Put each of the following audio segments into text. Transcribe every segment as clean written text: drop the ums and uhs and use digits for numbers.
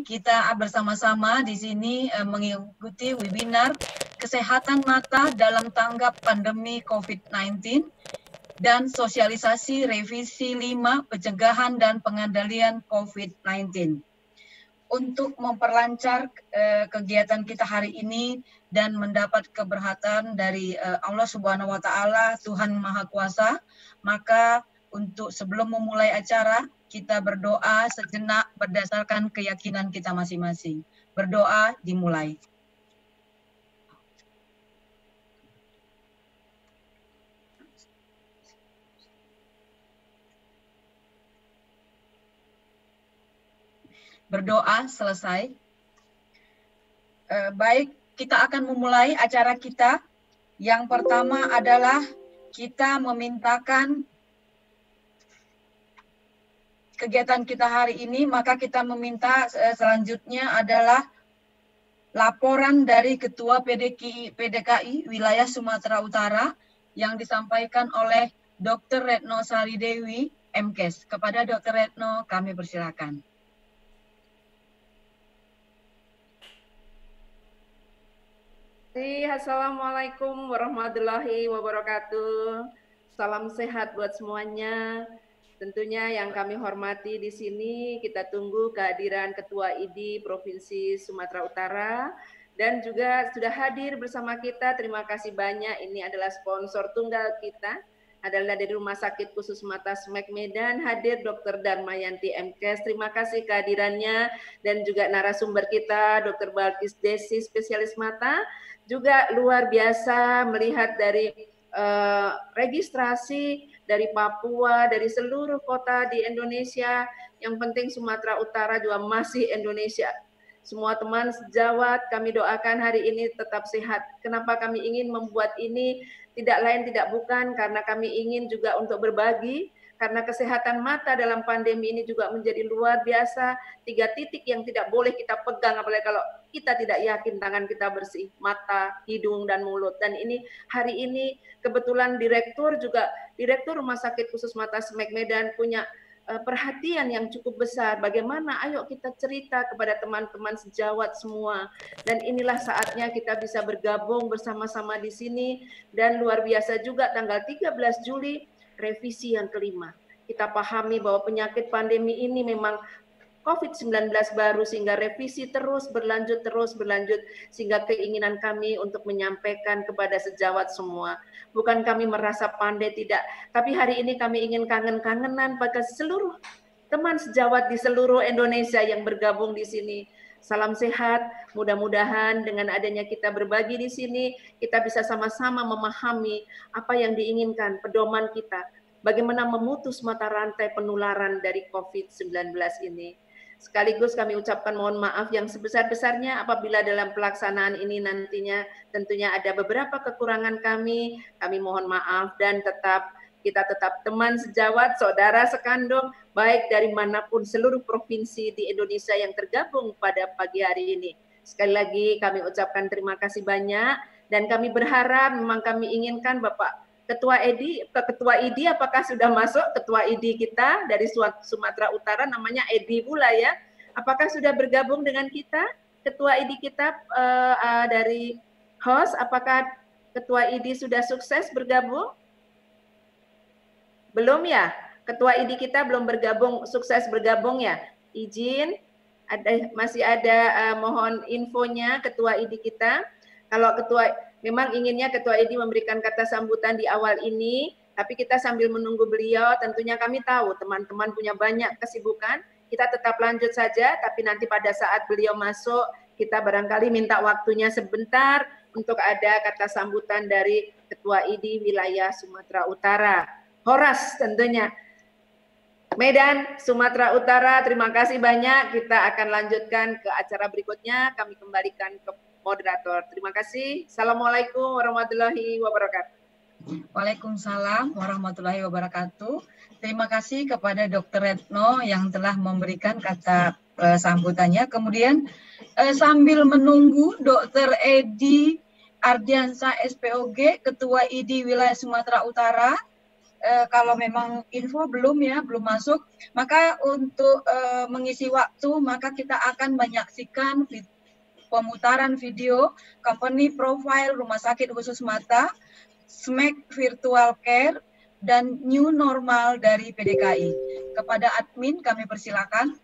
kita bersama-sama di sini mengikuti webinar Kesehatan Mata dalam Tanggap Pandemi COVID-19 dan Sosialisasi Revisi 5 Pencegahan dan Pengendalian COVID-19. Untuk memperlancar kegiatan kita hari ini dan mendapat keberkatan dari Allah Subhanahu wa Ta'ala, Tuhan Maha Kuasa, maka untuk sebelum memulai acara, kita berdoa sejenak berdasarkan keyakinan kita masing-masing. Berdoa dimulai. Berdoa selesai. Baik, kita akan memulai acara kita. Yang pertama adalah kita memintakan kegiatan kita hari ini, maka kita meminta selanjutnya adalah laporan dari Ketua PDKI Wilayah Sumatera Utara yang disampaikan oleh Dr. Retno Sari Dewi, MKes. Kepada Dr. Retno, kami persilakan. Assalamualaikum warahmatullahi wabarakatuh. Salam sehat buat semuanya. Tentunya yang kami hormati di sini, kita tunggu kehadiran Ketua ID Provinsi Sumatera Utara dan juga sudah hadir bersama kita. Terima kasih banyak. Ini adalah sponsor tunggal kita, adalah dari Rumah Sakit Khusus Mata SMEK Medan, hadir Dr. Darmayanti MKes. Terima kasih kehadirannya dan juga narasumber kita Dr. Balkis Desi, spesialis mata. Juga luar biasa melihat dari registrasi dari Papua, dari seluruh kota di Indonesia, yang penting Sumatera Utara juga masih Indonesia. Semua teman sejawat, kami doakan hari ini tetap sehat. Kenapa kami ingin membuat ini? Tidak lain tidak bukan karena kami ingin juga untuk berbagi, karena kesehatan mata dalam pandemi ini juga menjadi luar biasa. 3 titik yang tidak boleh kita pegang, apalagi kalau kita tidak yakin tangan kita bersih, mata, hidung, dan mulut. Dan ini hari ini kebetulan Direktur Rumah Sakit Khusus Mata SMEK Medan punya perhatian yang cukup besar. Bagaimana ayo kita cerita kepada teman-teman sejawat semua. Dan inilah saatnya kita bisa bergabung bersama-sama di sini. Dan luar biasa juga tanggal 13 Juli, revisi yang kelima. Kita pahami bahwa penyakit pandemi ini memang COVID-19 baru, sehingga revisi terus berlanjut, sehingga keinginan kami untuk menyampaikan kepada sejawat semua. Bukan kami merasa pandai, tidak. Tapi hari ini kami ingin kangen-kangenan pada seluruh teman sejawat di seluruh Indonesia yang bergabung di sini. Salam sehat, mudah-mudahan dengan adanya kita berbagi di sini, kita bisa sama-sama memahami apa yang diinginkan, pedoman kita, bagaimana memutus mata rantai penularan dari COVID-19 ini. Sekaligus kami ucapkan mohon maaf yang sebesar-besarnya apabila dalam pelaksanaan ini nantinya tentunya ada beberapa kekurangan kami mohon maaf, dan kita tetap teman sejawat, saudara sekandung, baik dari manapun seluruh provinsi di Indonesia yang tergabung pada pagi hari ini. Sekali lagi kami ucapkan terima kasih banyak, dan kami berharap, memang kami inginkan Bapak Ketua ID, apakah sudah masuk Ketua ID kita dari Sumatera Utara, namanya Edi pula ya, apakah sudah bergabung dengan kita? Ketua ID kita dari host, apakah Ketua ID sudah sukses bergabung? Belum ya? Ketua ID kita belum bergabung, sukses bergabung ya? Izin, masih ada mohon infonya Ketua ID kita. Kalau memang inginnya Ketua ID memberikan kata sambutan di awal ini, tapi kita sambil menunggu beliau, tentunya kami tahu teman-teman punya banyak kesibukan, kita tetap lanjut saja, tapi nanti pada saat beliau masuk, kita barangkali minta waktunya sebentar untuk ada kata sambutan dari Ketua ID Wilayah Sumatera Utara. Horas tentunya. Medan, Sumatera Utara, terima kasih banyak. Kita akan lanjutkan ke acara berikutnya. Kami kembalikan ke moderator. Terima kasih. Assalamualaikum warahmatullahi wabarakatuh. Waalaikumsalam warahmatullahi wabarakatuh. Terima kasih kepada Dr. Retno yang telah memberikan kata sambutannya. Kemudian sambil menunggu Dr. Edi Ardiansa SPOG, Ketua ID Wilayah Sumatera Utara, kalau memang info belum masuk, maka untuk mengisi waktu maka kita akan menyaksikan pemutaran video company profile rumah sakit khusus mata, SMAC virtual care, dan new normal dari PDKI. Kepada admin kami persilakan.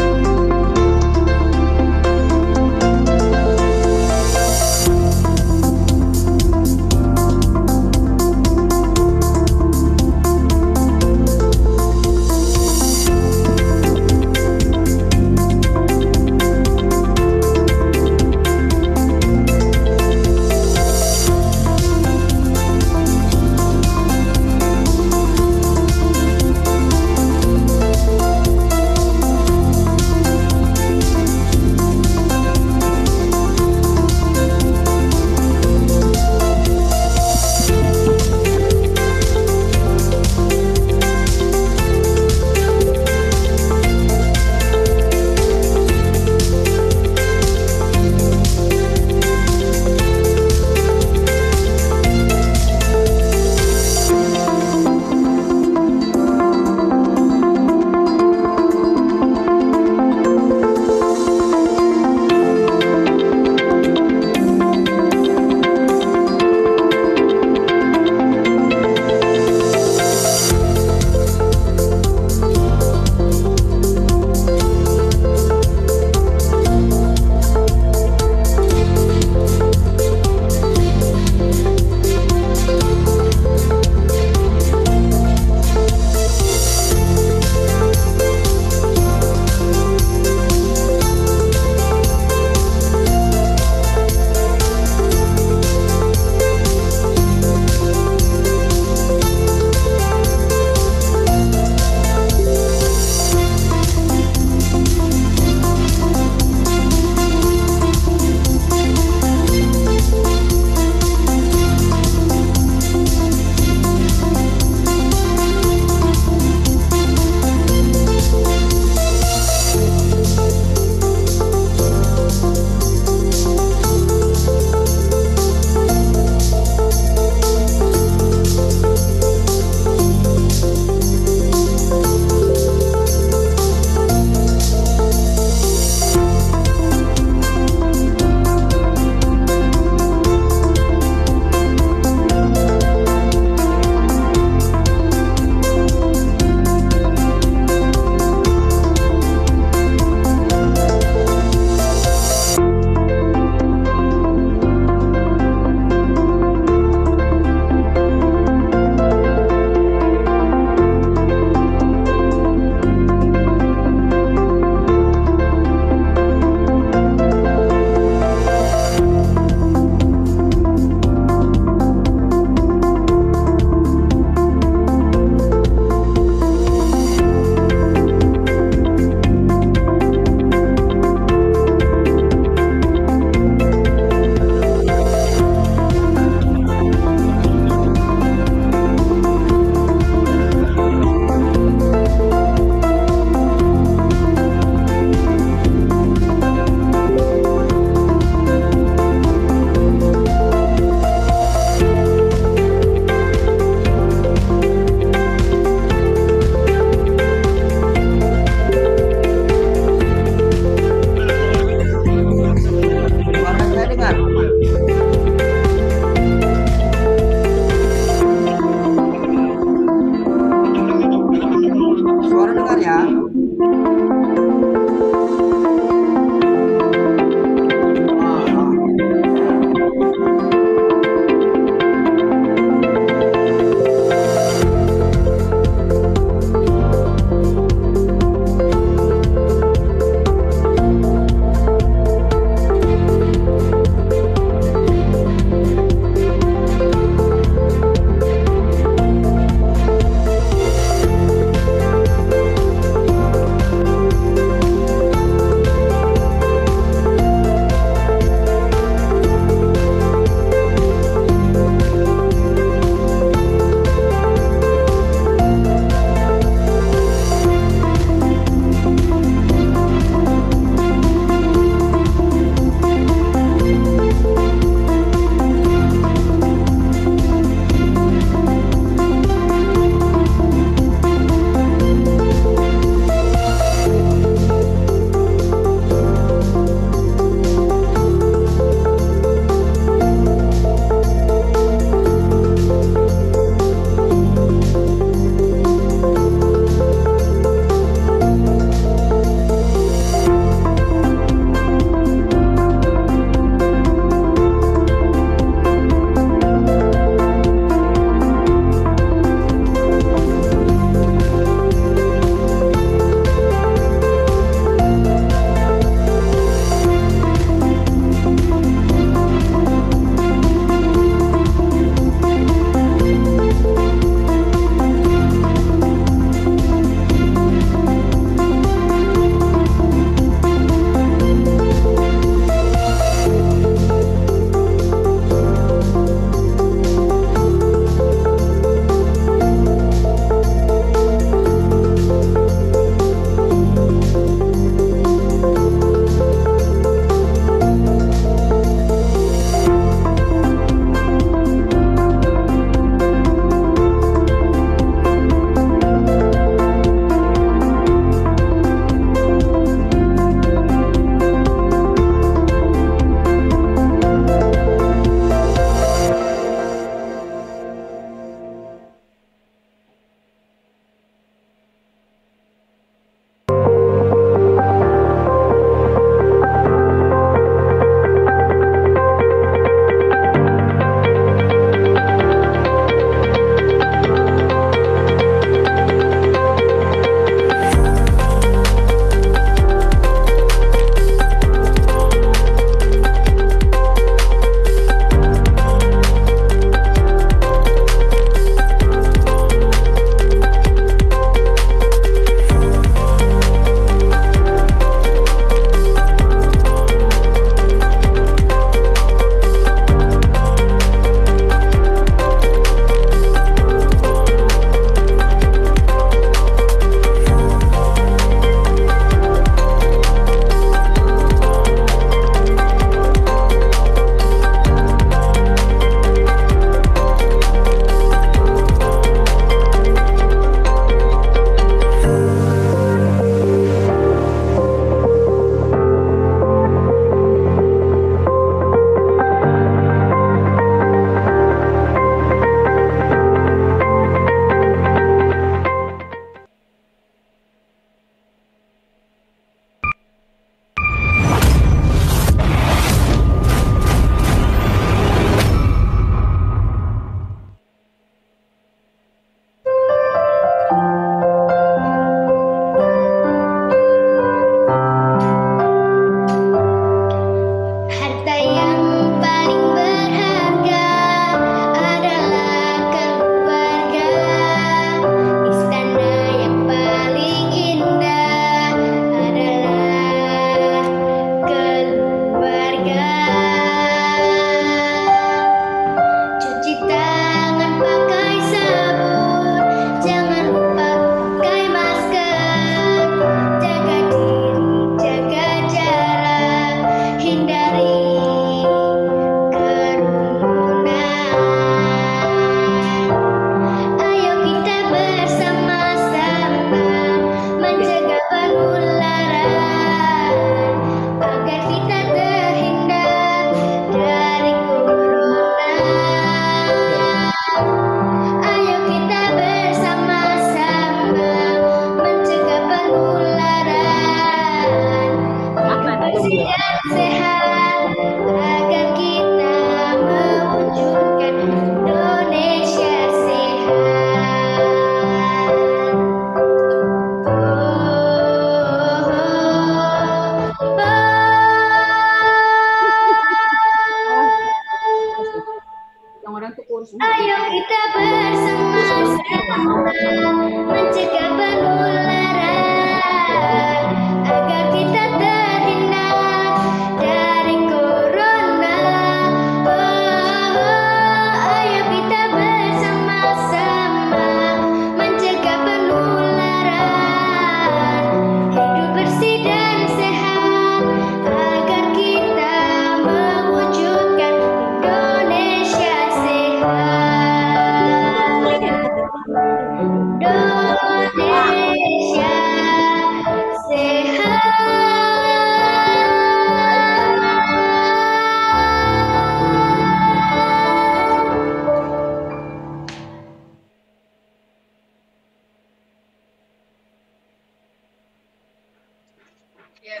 Ya,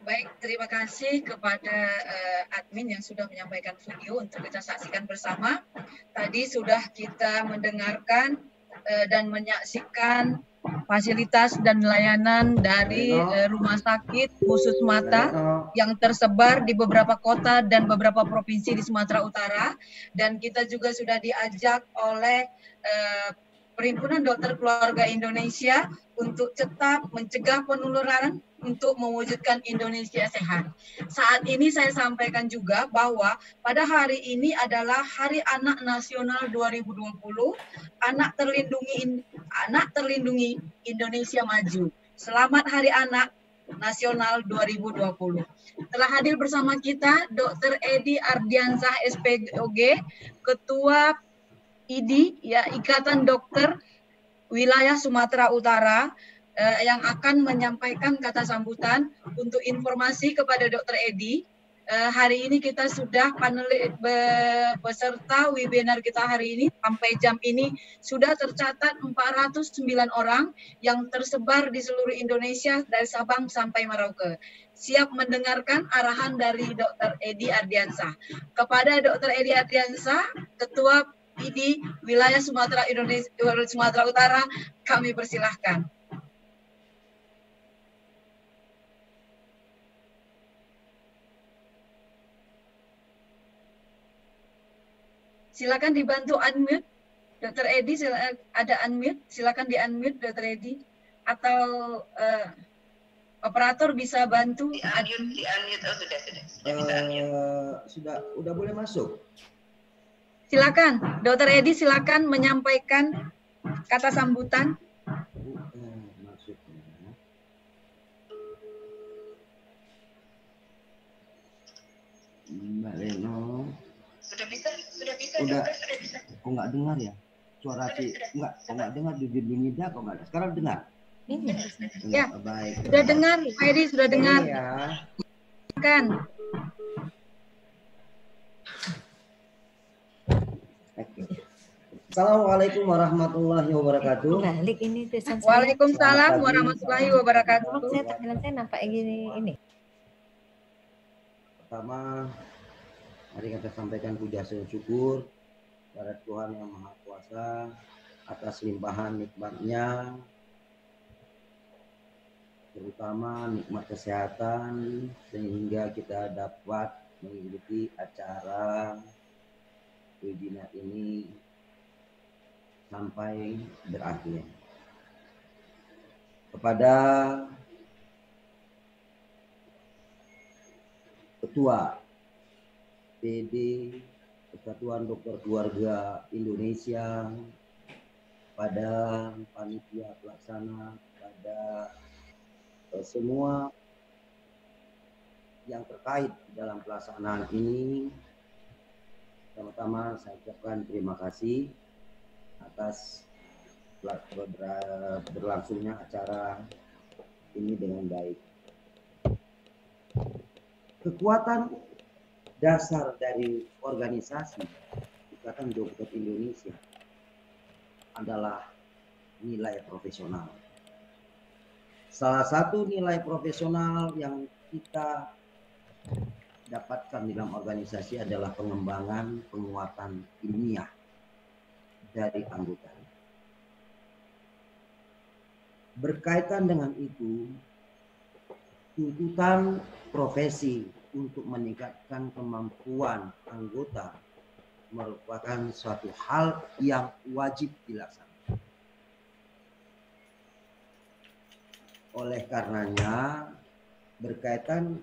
baik, terima kasih kepada admin yang sudah menyampaikan video untuk kita saksikan bersama. Tadi sudah kita mendengarkan dan menyaksikan fasilitas dan layanan dari rumah sakit khusus mata yang tersebar di beberapa kota dan beberapa provinsi di Sumatera Utara, dan kita juga sudah diajak oleh Perhimpunan Dokter Keluarga Indonesia untuk tetap mencegah penularan untuk mewujudkan Indonesia sehat. Saat ini saya sampaikan juga bahwa pada hari ini adalah Hari Anak Nasional 2020, Anak Terlindungi Indonesia Maju. Selamat Hari Anak Nasional 2020. Telah hadir bersama kita Dr. Edi Ardiansah SPOG, Ketua IDI, ya, Ikatan Dokter Wilayah Sumatera Utara, yang akan menyampaikan kata sambutan. Untuk informasi kepada Dr. Edi, hari ini kita sudah peserta webinar kita hari ini sampai jam ini sudah tercatat 409 orang yang tersebar di seluruh Indonesia dari Sabang sampai Merauke. Siap mendengarkan arahan dari Dr. Edi Ardiansah. Kepada Dr. Edi Ardiansah, Ketua ID Wilayah Sumatera Utara, kami persilahkan. Silakan dibantu unmute, Dr. Edi. Ada unmute, silakan di unmute Dr. Edi, atau operator bisa bantu. Di unmute. Oh, sudah boleh masuk. Silakan, Dr. Edi, silakan menyampaikan kata sambutan. Mbak Leno. Sudah bisa. Sudah bisa. Kok nggak dengar ya? Suara si nggak dengar di Nida kok nggak ada. Sekarang dengar. Ya, baik. Sudah dengar, Pak Edi sudah dengar. Ya. Silakan. Assalamualaikum warahmatullahi wabarakatuh. Balik ini tulisan saya. Waalaikumsalam warahmatullahi wabarakatuh. Saya tampilan saya nampak gini ini. Pertama, mari kita sampaikan puja syukur kepada Tuhan Yang Maha Kuasa atas limpahan nikmat-Nya, terutama nikmat kesehatan, sehingga kita dapat mengikuti acara webinar ini sampai berakhir. Kepada Ketua PD Persatuan Dokter Keluarga Indonesia, pada panitia pelaksana, pada semua yang terkait dalam pelaksanaan ini, pertama-tama saya ucapkan terima kasih atas berlangsungnya acara ini dengan baik. Kekuatan dasar dari organisasi Ikatan Dokter Indonesia adalah nilai profesional. Salah satu nilai profesional yang kita dapatkan dalam organisasi adalah pengembangan penguatan ilmiah dari anggota. Berkaitan dengan itu, tuntutan profesi untuk meningkatkan kemampuan anggota merupakan suatu hal yang wajib dilaksanakan. Oleh karenanya, berkaitan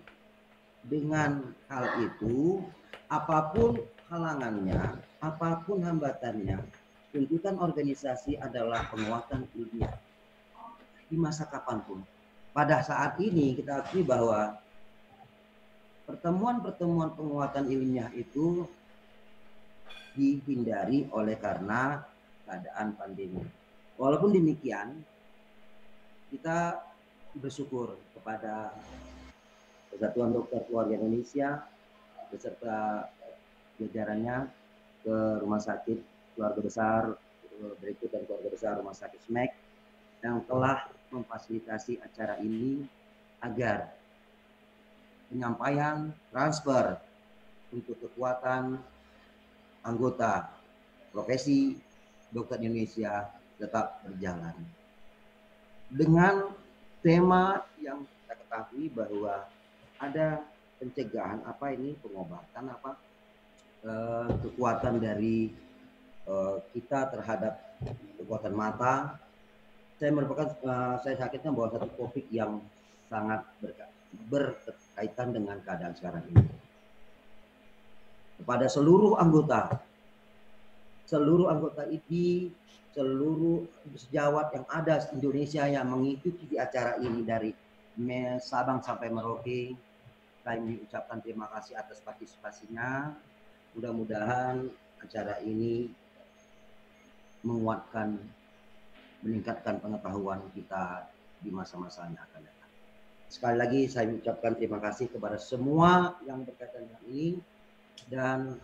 dengan hal itu, apapun halangannya, apapun hambatannya, tuntutan organisasi adalah penguatan ilmiah di masa kapanpun. Pada saat ini kita akui bahwa pertemuan-pertemuan penguatan ilmiah itu dihindari oleh karena keadaan pandemi. Walaupun demikian, kita bersyukur kepada Persatuan Dokter Keluarga Indonesia beserta jajarannya ke Rumah Sakit Keluarga Besar berikut dan Keluarga Besar Rumah Sakit SMEK yang telah memfasilitasi acara ini agar penyampaian transfer untuk kekuatan anggota profesi dokter Indonesia tetap berjalan. Dengan tema yang kita ketahui bahwa ada pencegahan pengobatan kekuatan dari kita terhadap kekuatan mata. Saya sakitnya bahwa satu topik yang sangat berkaitan dengan keadaan sekarang ini. Kepada seluruh anggota ID, seluruh sejawat yang ada di Indonesia yang mengikuti di acara ini dari Sabang sampai Merauke, saya mengucapkan terima kasih atas partisipasinya. Mudah-mudahan acara ini meningkatkan pengetahuan kita di masa-masa yang akan datang. Sekali lagi saya mengucapkan terima kasih kepada semua yang berkaitan dengan ini dan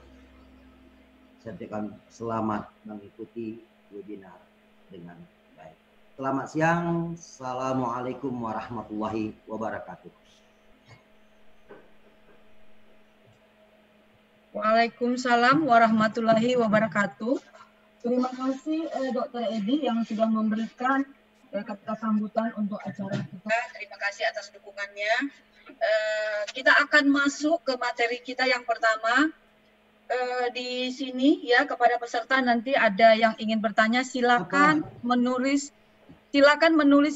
saya berikan selamat mengikuti webinar dengan baik. Selamat siang. Assalamualaikum warahmatullahi wabarakatuh. Waalaikumsalam warahmatullahi wabarakatuh. Terima kasih Dr. Edi yang sudah memberikan kata sambutan untuk acara kita. Terima kasih atas dukungannya. Kita akan masuk ke materi kita yang pertama. Di sini ya, kepada peserta nanti ada yang ingin bertanya, silakan menulis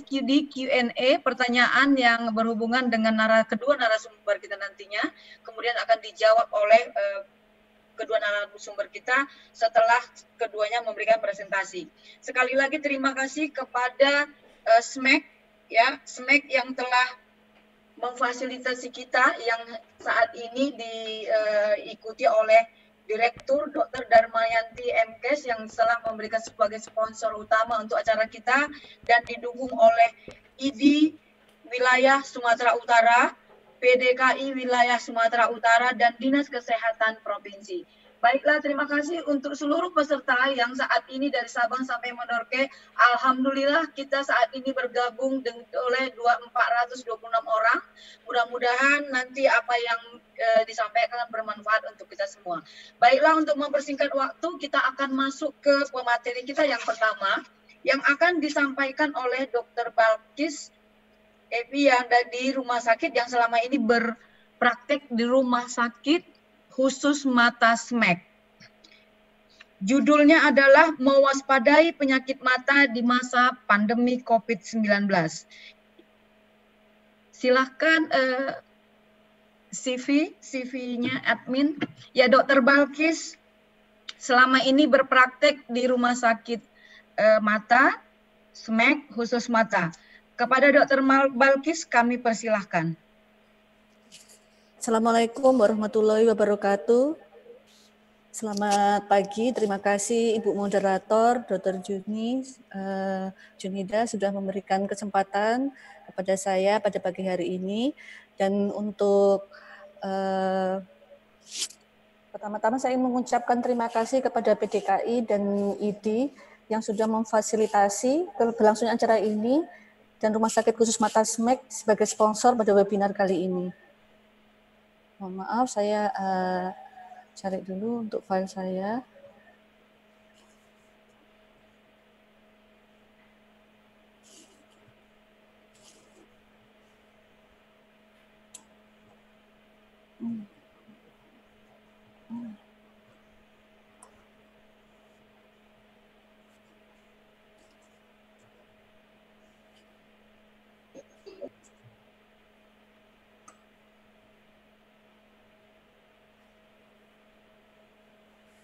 di Q&A pertanyaan yang berhubungan dengan kedua narasumber kita nantinya, kemudian akan dijawab oleh kedua narasumber kita setelah keduanya memberikan presentasi. Sekali lagi terima kasih kepada SMEC ya, SMEC yang telah memfasilitasi kita yang saat ini diikuti oleh Direktur Dr. Darmayanti MKes yang telah memberikan sebagai sponsor utama untuk acara kita dan didukung oleh ID Wilayah Sumatera Utara, PDKI Wilayah Sumatera Utara, dan Dinas Kesehatan Provinsi. Baiklah, terima kasih untuk seluruh peserta yang saat ini dari Sabang sampai Merauke. Alhamdulillah kita saat ini bergabung oleh 426 orang. Mudah-mudahan nanti apa yang disampaikan bermanfaat untuk kita semua. Baiklah, untuk mempersingkat waktu, kita akan masuk ke pemateri kita yang pertama, yang akan disampaikan oleh Dr. Balkis Evi yang dari rumah sakit yang selama ini berpraktek di rumah sakit khusus mata SMEC. Judulnya adalah mewaspadai penyakit mata di masa pandemi COVID-19. Silahkan CV-nya admin. Ya, Dr. Balkis selama ini berpraktek di rumah sakit mata SMEC khusus mata. Kepada Dr. Balkis kami persilahkan. Assalamualaikum warahmatullahi wabarakatuh. Selamat pagi, terima kasih Ibu Moderator, Dr. Junida sudah memberikan kesempatan kepada saya pada pagi hari ini. Dan untuk pertama-tama saya mengucapkan terima kasih kepada PDKI dan ID yang sudah memfasilitasi berlangsungnya acara ini dan Rumah Sakit Khusus Mata SMEC sebagai sponsor pada webinar kali ini. Mohon maaf, saya cari dulu untuk file saya.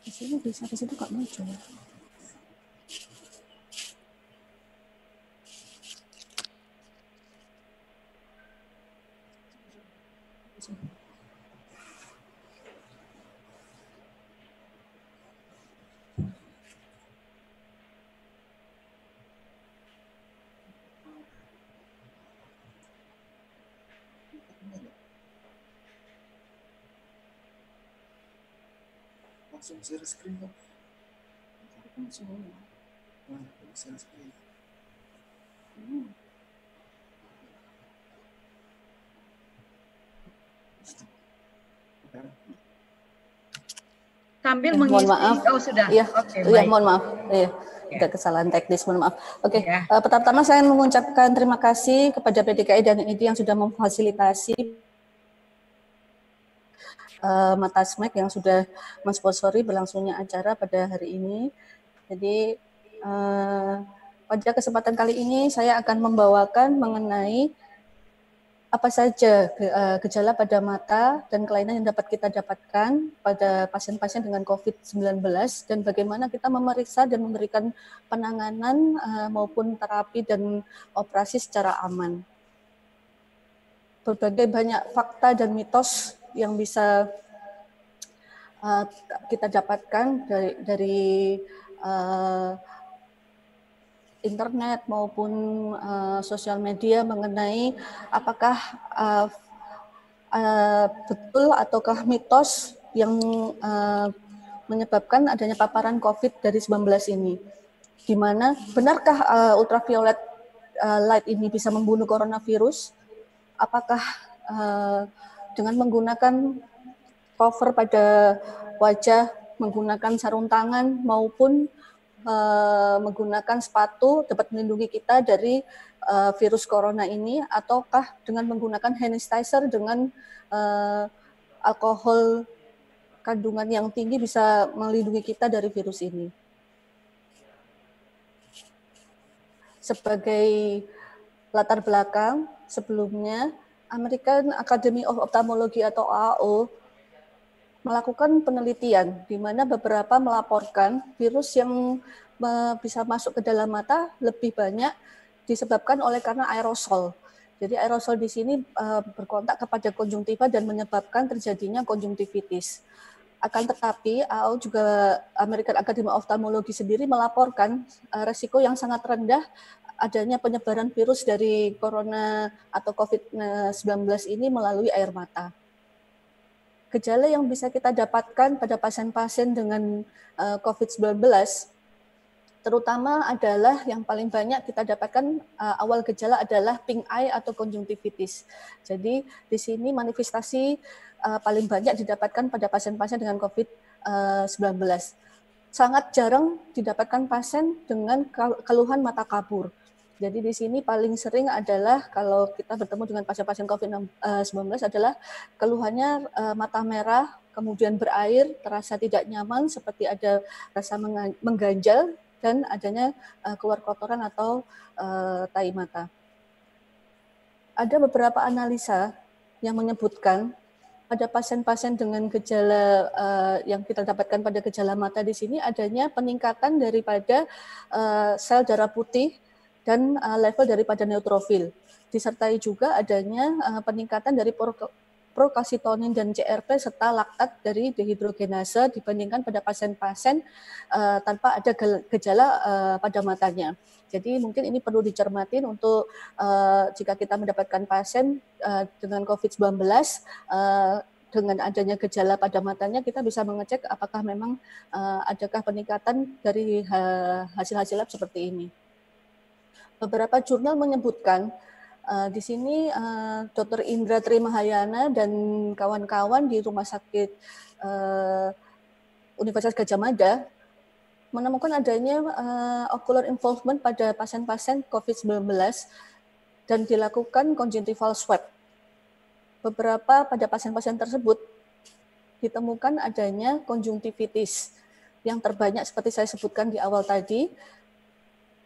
Di sini bisa, di situ nggak muncul. Langsung share screen kok. Langsung. Share screen. Sambil mohon mengisi, maaf. oh sudah. Iya, Oke, iya, baik. mohon maaf. Iya, Ya. ada kesalahan teknis, mohon maaf. Oke, Ya. pertama-tama saya mengucapkan terima kasih kepada PDKI dan IDI yang sudah memfasilitasi Matasmek yang sudah mensponsori berlangsungnya acara pada hari ini. Jadi pada kesempatan kali ini saya akan membawakan mengenai apa saja gejala pada mata dan kelainan yang dapat kita dapatkan pada pasien-pasien dengan COVID-19 dan bagaimana kita memeriksa dan memberikan penanganan maupun terapi dan operasi secara aman. Berbagai banyak fakta dan mitos yang bisa kita dapatkan dari internet maupun sosial media mengenai apakah betul ataukah mitos yang menyebabkan adanya paparan COVID dari 19 ini. Di mana benarkah ultraviolet light ini bisa membunuh coronavirus? Apakah dengan menggunakan cover pada wajah, menggunakan sarung tangan maupun menggunakan sepatu dapat melindungi kita dari virus corona ini, ataukah dengan menggunakan hand sanitizer dengan alkohol kandungan yang tinggi bisa melindungi kita dari virus ini. Sebagai latar belakang, sebelumnya American Academy of Ophthalmology atau AAO melakukan penelitian di mana beberapa melaporkan virus yang bisa masuk ke dalam mata lebih banyak disebabkan oleh karena aerosol. Jadi aerosol di sini berkontak kepada konjungtiva dan menyebabkan terjadinya konjungtivitis. Akan tetapi AAO juga American Academy of Ophthalmology sendiri melaporkan resiko yang sangat rendah adanya penyebaran virus dari corona atau COVID-19 ini melalui air mata. Gejala yang bisa kita dapatkan pada pasien-pasien dengan COVID-19 terutama adalah yang paling banyak kita dapatkan awal gejala adalah pink eye atau konjungtivitis. Jadi di sini manifestasi paling banyak didapatkan pada pasien-pasien dengan COVID-19. Sangat jarang didapatkan pasien dengan keluhan mata kabur. Jadi di sini paling sering adalah kalau kita bertemu dengan pasien-pasien COVID-19 adalah keluhannya mata merah, kemudian berair, terasa tidak nyaman, seperti ada rasa mengganjal, dan adanya keluar kotoran atau tai mata. Ada beberapa analisa yang menyebutkan pada pasien-pasien dengan gejala yang kita dapatkan pada gejala mata di sini adanya peningkatan daripada sel darah putih dan level daripada neutrofil. Disertai juga adanya peningkatan dari prokalsitonin dan CRP serta laktat dari dehidrogenase dibandingkan pada pasien-pasien tanpa ada gejala pada matanya. Jadi mungkin ini perlu dicermatin untuk jika kita mendapatkan pasien dengan COVID-19 dengan adanya gejala pada matanya, kita bisa mengecek apakah memang adakah peningkatan dari hasil-hasil lab seperti ini. Beberapa jurnal menyebutkan di sini Dr. Indra Trimahayana dan kawan-kawan di Rumah Sakit Universitas Gadjah Mada menemukan adanya ocular involvement pada pasien-pasien COVID-19 dan dilakukan conjunctival swab. Beberapa pada pasien-pasien tersebut ditemukan adanya konjungtivitis yang terbanyak seperti saya sebutkan di awal tadi.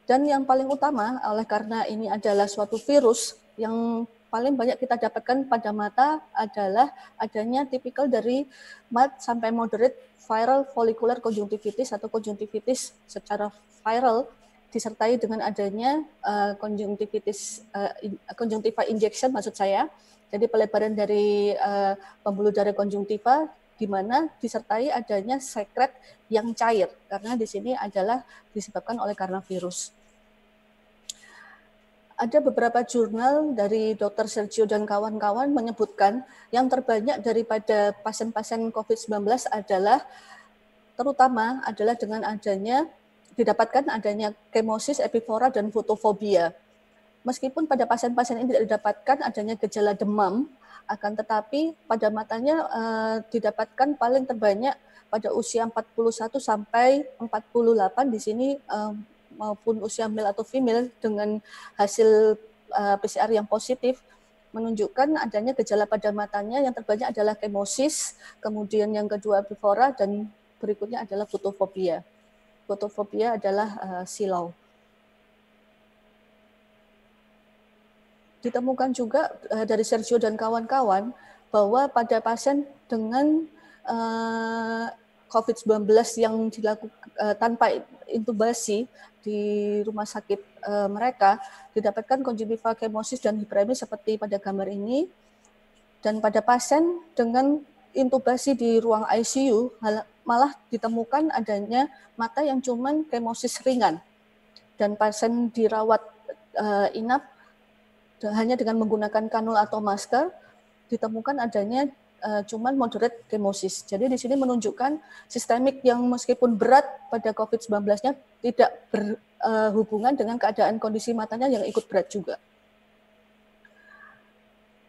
Dan yang paling utama, oleh karena ini adalah suatu virus yang paling banyak kita dapatkan pada mata adalah adanya tipikal dari mild sampai moderate viral follicular conjunctivitis atau konjungtivitis secara viral disertai dengan adanya konjungtiva injection maksud saya. Jadi pelebaran dari pembuluh darah konjungtiva di mana disertai adanya sekret yang cair karena di sini adalah disebabkan oleh karena virus. Ada beberapa jurnal dari Dr. Sergio dan kawan-kawan menyebutkan yang terbanyak daripada pasien-pasien COVID-19 adalah terutama adalah dengan adanya didapatkan adanya kemosis, epifora, dan fotofobia. Meskipun pada pasien-pasien ini tidak didapatkan adanya gejala demam, Akan tetapi pada matanya didapatkan paling terbanyak pada usia 41 sampai 48 di sini maupun usia male atau female dengan hasil PCR yang positif menunjukkan adanya gejala pada matanya. Yang terbanyak adalah kemosis, kemudian yang kedua epifora, dan berikutnya adalah fotofobia. Fotofobia adalah silau. Ditemukan juga dari Sergio dan kawan-kawan bahwa pada pasien dengan COVID-19 yang dilakukan tanpa intubasi di rumah sakit mereka didapatkan konjungtiva kemosis dan hiperemi seperti pada gambar ini. Dan pada pasien dengan intubasi di ruang ICU malah ditemukan adanya mata yang cuman kemosis ringan. Dan pasien dirawat inap hanya dengan menggunakan kanul atau masker ditemukan adanya cuman moderate kemosis. Jadi di sini menunjukkan sistemik yang meskipun berat pada COVID-19-nya tidak berhubungan dengan keadaan kondisi matanya yang ikut berat juga.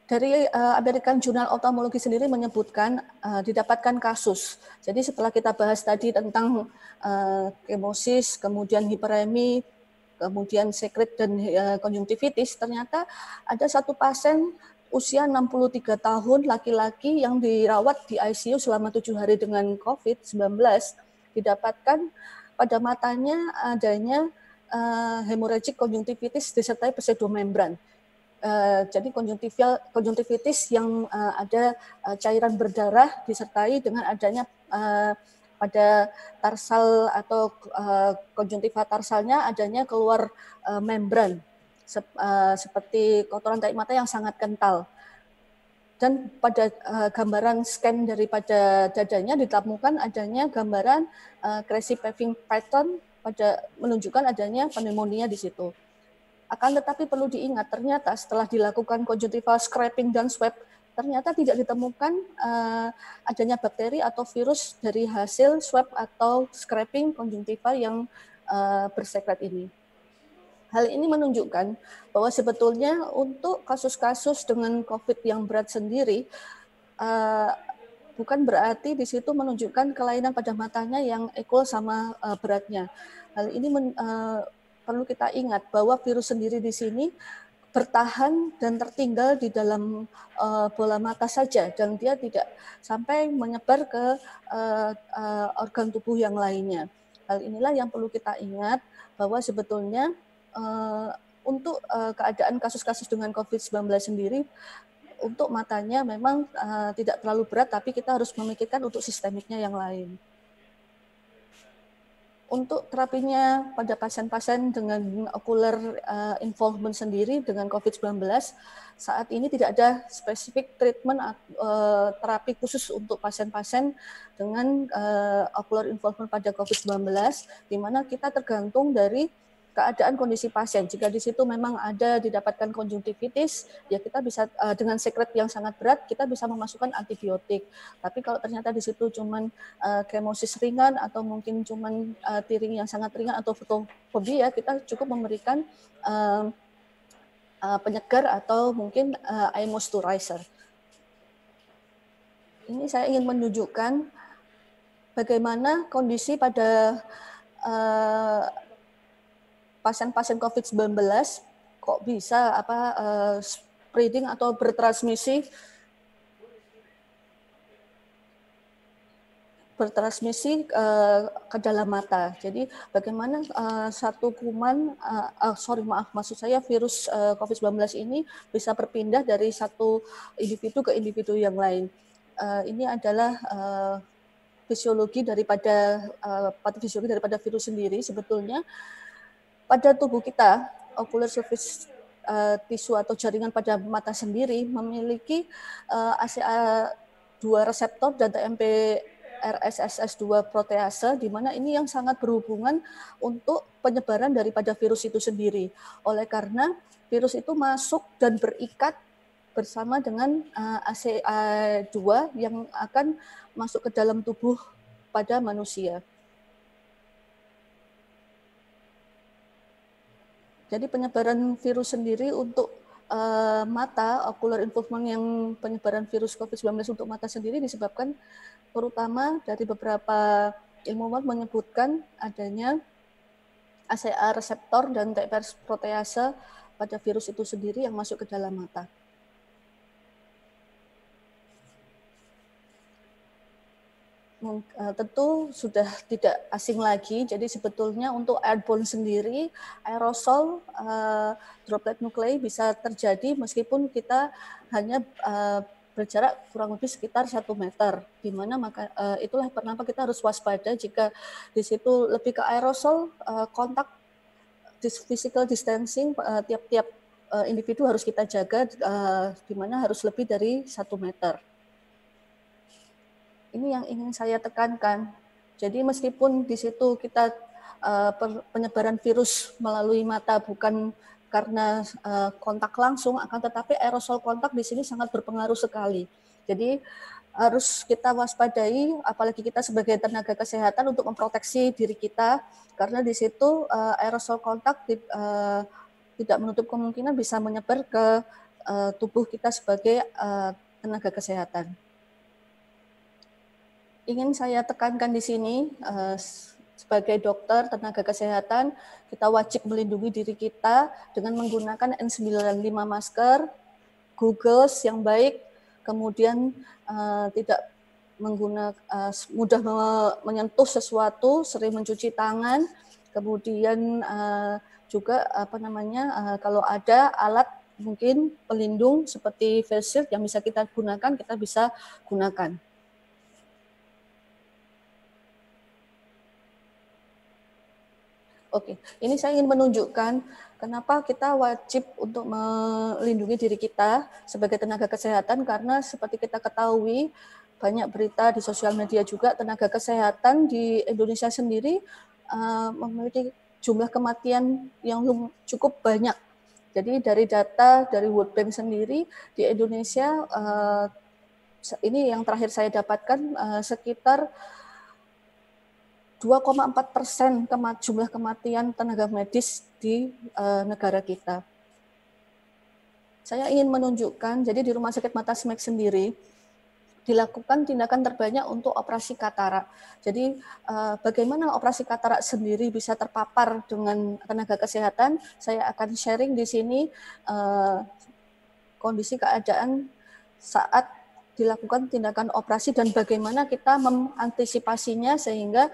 Dari American Journal Ophthalmology sendiri menyebutkan didapatkan kasus. Jadi setelah kita bahas tadi tentang kemosis, kemudian hiperemi, kemudian sekret dan konjungtivitis, ternyata ada satu pasien usia 63 tahun laki-laki yang dirawat di ICU selama 7 hari dengan COVID-19 didapatkan pada matanya adanya hemorrhagic konjungtivitis disertai pseudomembran. Jadi konjungtivitis yang ada cairan berdarah disertai dengan adanya pada tarsal atau konjungtiva tarsalnya adanya keluar membran seperti kotoran tarik mata yang sangat kental. Dan pada gambaran scan daripada dadanya ditemukan adanya gambaran crazy paving pattern pada menunjukkan adanya pneumonia di situ. Akan tetapi perlu diingat ternyata setelah dilakukan conjunctival scraping dan swab ternyata tidak ditemukan adanya bakteri atau virus dari hasil swab atau scraping konjungtiva yang bersekret ini. Hal ini menunjukkan bahwa sebetulnya untuk kasus-kasus dengan COVID yang berat sendiri, bukan berarti di situ menunjukkan kelainan pada matanya yang equal sama beratnya. Hal ini perlu kita ingat bahwa virus sendiri di sini bertahan dan tertinggal di dalam bola mata saja, dan dia tidak sampai menyebar ke organ tubuh yang lainnya. Hal inilah yang perlu kita ingat bahwa sebetulnya untuk keadaan kasus-kasus dengan COVID-19 sendiri, untuk matanya memang tidak terlalu berat, tapi kita harus memikirkan untuk sistemiknya yang lain. Untuk terapinya pada pasien-pasien dengan ocular involvement sendiri dengan COVID-19, saat ini tidak ada spesifik treatment terapi khusus untuk pasien-pasien dengan ocular involvement pada COVID-19, di mana kita tergantung dari keadaan kondisi pasien. Jika di situ memang ada didapatkan konjungtivitis, ya kita bisa dengan sekret yang sangat berat kita bisa memasukkan antibiotik. Tapi kalau ternyata di situ cuman kemosis ringan atau mungkin cuman tiring yang sangat ringan atau fotofobia, kita cukup memberikan penyegar atau mungkin eye moisturizer. Ini saya ingin menunjukkan bagaimana kondisi pada pasien-pasien COVID-19 kok bisa spreading atau bertransmisi ke dalam mata. Jadi bagaimana satu kuman, maksud saya virus COVID-19 ini bisa berpindah dari satu individu ke individu yang lain. Ini adalah fisiologi daripada patofisiologi daripada virus sendiri. Sebetulnya pada tubuh kita, ocular surface tisu atau jaringan pada mata sendiri memiliki ACA2 reseptor dan TMP-RSS2 protease, di mana ini yang sangat berhubungan untuk penyebaran daripada virus itu sendiri. Oleh karena virus itu masuk dan berikat bersama dengan ACA2 yang akan masuk ke dalam tubuh pada manusia. Jadi penyebaran virus sendiri untuk mata, ocular involvement yang penyebaran virus COVID-19 untuk mata sendiri disebabkan terutama dari beberapa ilmuwan menyebutkan adanya ACA reseptor dan TPR protease pada virus itu sendiri yang masuk ke dalam mata. Tentu sudah tidak asing lagi, jadi sebetulnya untuk airborne sendiri, aerosol droplet nuklei bisa terjadi meskipun kita hanya berjarak kurang lebih sekitar 1 meter, di mana itulah kenapa kita harus waspada jika di situ lebih ke aerosol, kontak physical distancing tiap-tiap individu harus kita jaga, di mana harus lebih dari 1 meter. Ini yang ingin saya tekankan. Jadi meskipun di situ kita penyebaran virus melalui mata bukan karena kontak langsung, akan tetapi aerosol kontak di sini sangat berpengaruh sekali. Jadi harus kita waspadai, apalagi kita sebagai tenaga kesehatan untuk memproteksi diri kita, karena di situ aerosol kontak tidak menutup kemungkinan bisa menyebar ke tubuh kita sebagai tenaga kesehatan. Ingin saya tekankan di sini, sebagai dokter, tenaga kesehatan, kita wajib melindungi diri kita dengan menggunakan N95 masker, goggles yang baik, kemudian tidak mudah menyentuh sesuatu, sering mencuci tangan, kemudian juga kalau ada alat mungkin pelindung seperti face shield yang bisa kita gunakan, kita bisa gunakan. Oke, ini saya ingin menunjukkan kenapa kita wajib untuk melindungi diri kita sebagai tenaga kesehatan, karena seperti kita ketahui banyak berita di sosial media juga, tenaga kesehatan di Indonesia sendiri memiliki jumlah kematian yang cukup banyak. Jadi dari data dari World Bank sendiri di Indonesia, ini yang terakhir saya dapatkan, sekitar 2,4% jumlah kematian tenaga medis di negara kita. Saya ingin menunjukkan, jadi di Rumah Sakit Mata SMEC sendiri dilakukan tindakan terbanyak untuk operasi katarak. Jadi bagaimana operasi katarak sendiri bisa terpapar dengan tenaga kesehatan, saya akan sharing di sini kondisi keadaan saat dilakukan tindakan operasi dan bagaimana kita mengantisipasinya sehingga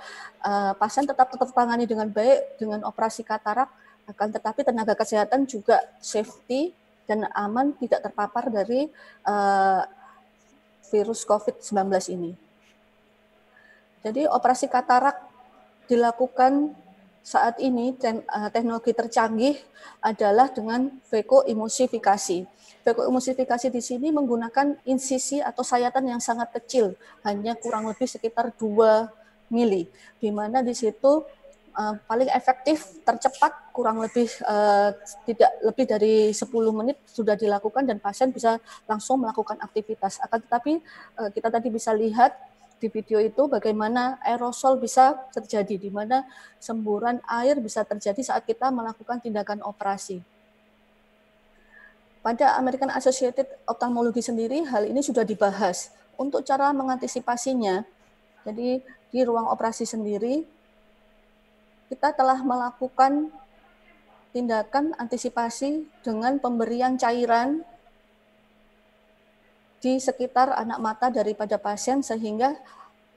pasien tetap tertangani dengan baik dengan operasi katarak, akan tetapi tenaga kesehatan juga safety dan aman tidak terpapar dari virus COVID-19 ini. Jadi operasi katarak dilakukan saat ini, teknologi tercanggih adalah dengan vakoemulsifikasi. Vakoemulsifikasi di sini menggunakan insisi atau sayatan yang sangat kecil, hanya kurang lebih sekitar 2 mili, di mana di situ paling efektif, tercepat, kurang lebih tidak lebih dari 10 menit sudah dilakukan dan pasien bisa langsung melakukan aktivitas. Akan tetapi kita tadi bisa lihat di video itu bagaimana aerosol bisa terjadi, di mana semburan air bisa terjadi saat kita melakukan tindakan operasi. Pada American Associated Ophthalmology sendiri hal ini sudah dibahas. Untuk cara mengantisipasinya, jadi di ruang operasi sendiri kita telah melakukan tindakan antisipasi dengan pemberian cairan di sekitar anak mata daripada pasien sehingga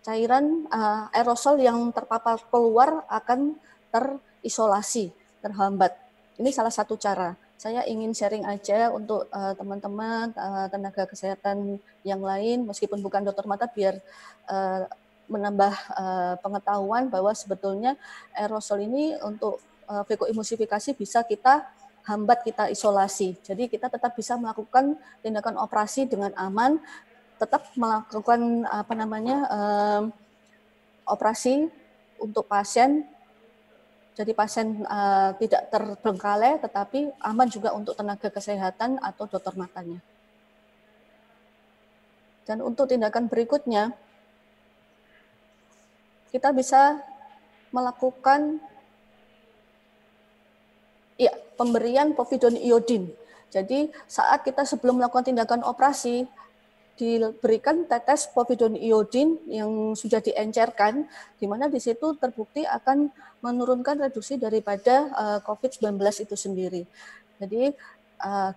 cairan aerosol yang terpapar keluar akan terisolasi, terhambat. Ini salah satu cara. Saya ingin sharing aja untuk teman-teman tenaga kesehatan yang lain, meskipun bukan dokter mata, biar menambah pengetahuan bahwa sebetulnya aerosol ini untuk vakoemulsifikasi bisa kita hambat, kita isolasi. Jadi kita tetap bisa melakukan tindakan operasi dengan aman, tetap melakukan operasi untuk pasien. Jadi pasien tidak terbengkalai, tetapi aman juga untuk tenaga kesehatan atau dokter matanya. Dan untuk tindakan berikutnya, kita bisa melakukan pemberian povidone iodin. Jadi saat kita sebelum melakukan tindakan operasi, diberikan tetes povidone iodin yang sudah diencerkan, di mana di situ terbukti akan menurunkan reduksi daripada COVID-19 itu sendiri. Jadi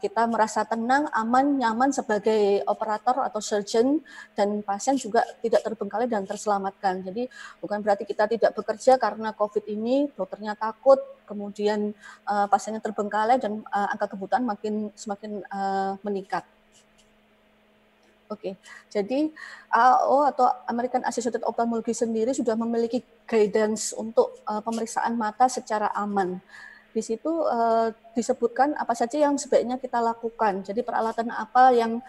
kita merasa tenang, aman, nyaman sebagai operator atau surgeon, dan pasien juga tidak terbengkalai dan terselamatkan. Jadi bukan berarti kita tidak bekerja karena COVID ini, dokternya takut, kemudian pasiennya terbengkalai dan angka kebutuhan semakin meningkat. Oke, jadi AAO atau American Associated Ophthalmology sendiri sudah memiliki guidance untuk pemeriksaan mata secara aman. Di situ disebutkan apa saja yang sebaiknya kita lakukan. Jadi peralatan apa yang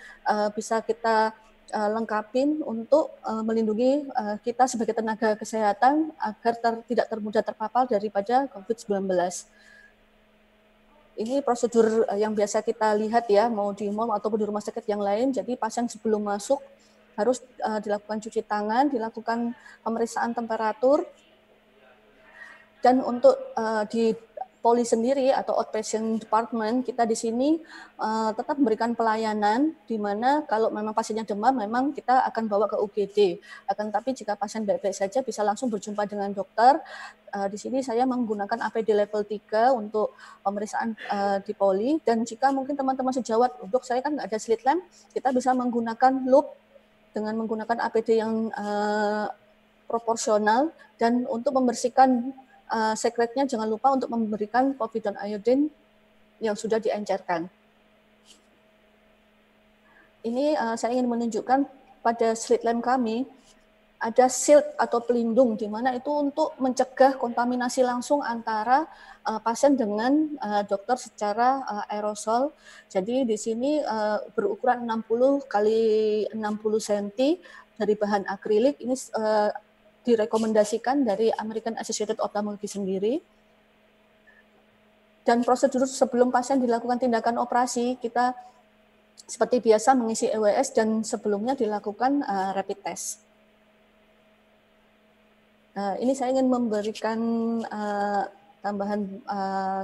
bisa kita lengkapin untuk melindungi kita sebagai tenaga kesehatan agar tidak mudah terpapar daripada COVID-19. Ini prosedur yang biasa kita lihat ya, mau di mall ataupun di rumah sakit yang lain. Jadi pasien sebelum masuk harus dilakukan cuci tangan, dilakukan pemeriksaan temperatur, dan untuk di poli sendiri atau outpatient department, kita di sini tetap memberikan pelayanan, di mana kalau memang pasiennya demam, memang kita akan bawa ke UGD. Akan tapi jika pasien baik-baik saja bisa langsung berjumpa dengan dokter. Di sini saya menggunakan APD level 3 untuk pemeriksaan di poli, dan jika mungkin teman-teman sejawat, dok saya kan nggak ada slit lamp, kita bisa menggunakan loop dengan menggunakan APD yang proporsional, dan untuk membersihkan secretnya jangan lupa untuk memberikan povidone iodine yang sudah diencerkan. Ini saya ingin menunjukkan pada slit lamp kami ada shield atau pelindung, di mana itu untuk mencegah kontaminasi langsung antara pasien dengan dokter secara aerosol. Jadi di sini berukuran 60 kali 60 cm dari bahan akrilik. Ini direkomendasikan dari American Associated Ophthalmology sendiri. Dan prosedur sebelum pasien dilakukan tindakan operasi, kita seperti biasa mengisi EWS dan sebelumnya dilakukan rapid test. Ini saya ingin memberikan tambahan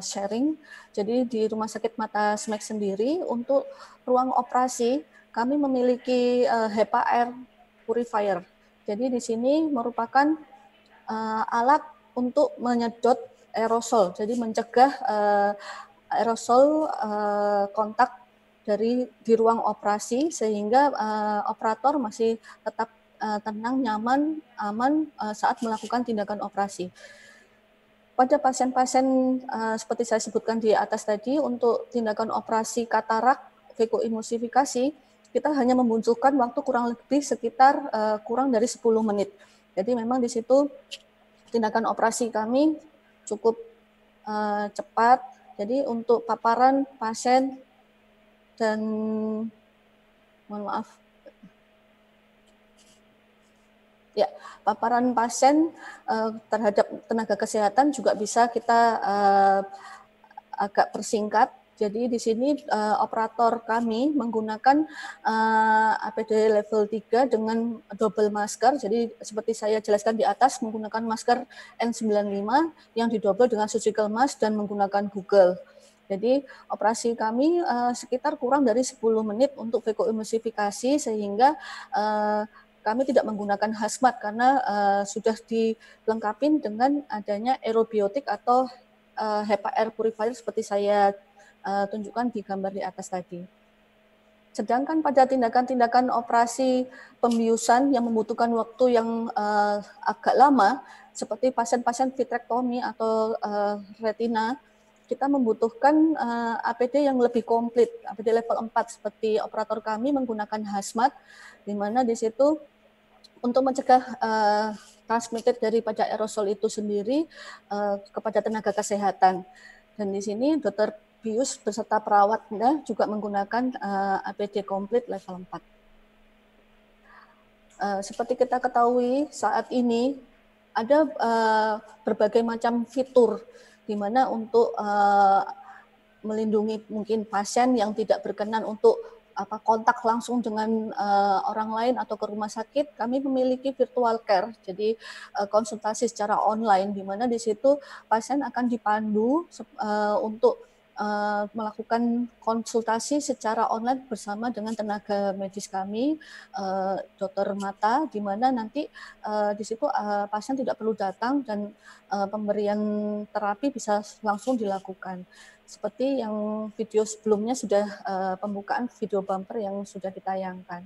sharing. Jadi di Rumah Sakit Mata SMEC sendiri untuk ruang operasi kami memiliki HEPA air purifier. Jadi di sini merupakan alat untuk menyedot aerosol, jadi mencegah aerosol kontak di ruang operasi sehingga operator masih tetap tenang, nyaman, aman saat melakukan tindakan operasi. Pada pasien-pasien seperti saya sebutkan di atas tadi, untuk tindakan operasi katarak vekoemulsifikasi, kita hanya membutuhkan waktu kurang lebih sekitar kurang dari 10 menit. Jadi memang di situ tindakan operasi kami cukup cepat. Jadi untuk paparan pasien dan mohon maaf, ya, paparan pasien terhadap tenaga kesehatan juga bisa kita agak persingkat. Jadi di sini operator kami menggunakan APD level 3 dengan double masker. Jadi seperti saya jelaskan di atas, menggunakan masker N95 yang didouble dengan surgical mask dan menggunakan Google. Jadi operasi kami sekitar kurang dari 10 menit untuk vekoemulsifikasi, sehingga kami tidak menggunakan hazmat karena sudah dilengkapi dengan adanya aerobiotik atau HEPA air purifier seperti saya tunjukkan di gambar di atas tadi. Sedangkan pada tindakan-tindakan operasi pembiusan yang membutuhkan waktu yang agak lama, seperti pasien-pasien vitrektomi atau retina, kita membutuhkan APD yang lebih komplit, APD level 4, seperti operator kami menggunakan hazmat, di mana di situ untuk mencegah transmitted daripada aerosol itu sendiri kepada tenaga kesehatan. Dan di sini Dr. Bius beserta perawatnya juga menggunakan APD komplit level 4. Seperti kita ketahui saat ini ada berbagai macam fitur di mana untuk melindungi mungkin pasien yang tidak berkenan untuk kontak langsung dengan orang lain atau ke rumah sakit, kami memiliki virtual care, jadi konsultasi secara online, di mana di situ pasien akan dipandu untuk melakukan konsultasi secara online bersama dengan tenaga medis kami, dokter mata, di mana nanti di situ pasien tidak perlu datang dan pemberian terapi bisa langsung dilakukan. Seperti yang video sebelumnya sudah pembukaan video bumper yang sudah ditayangkan.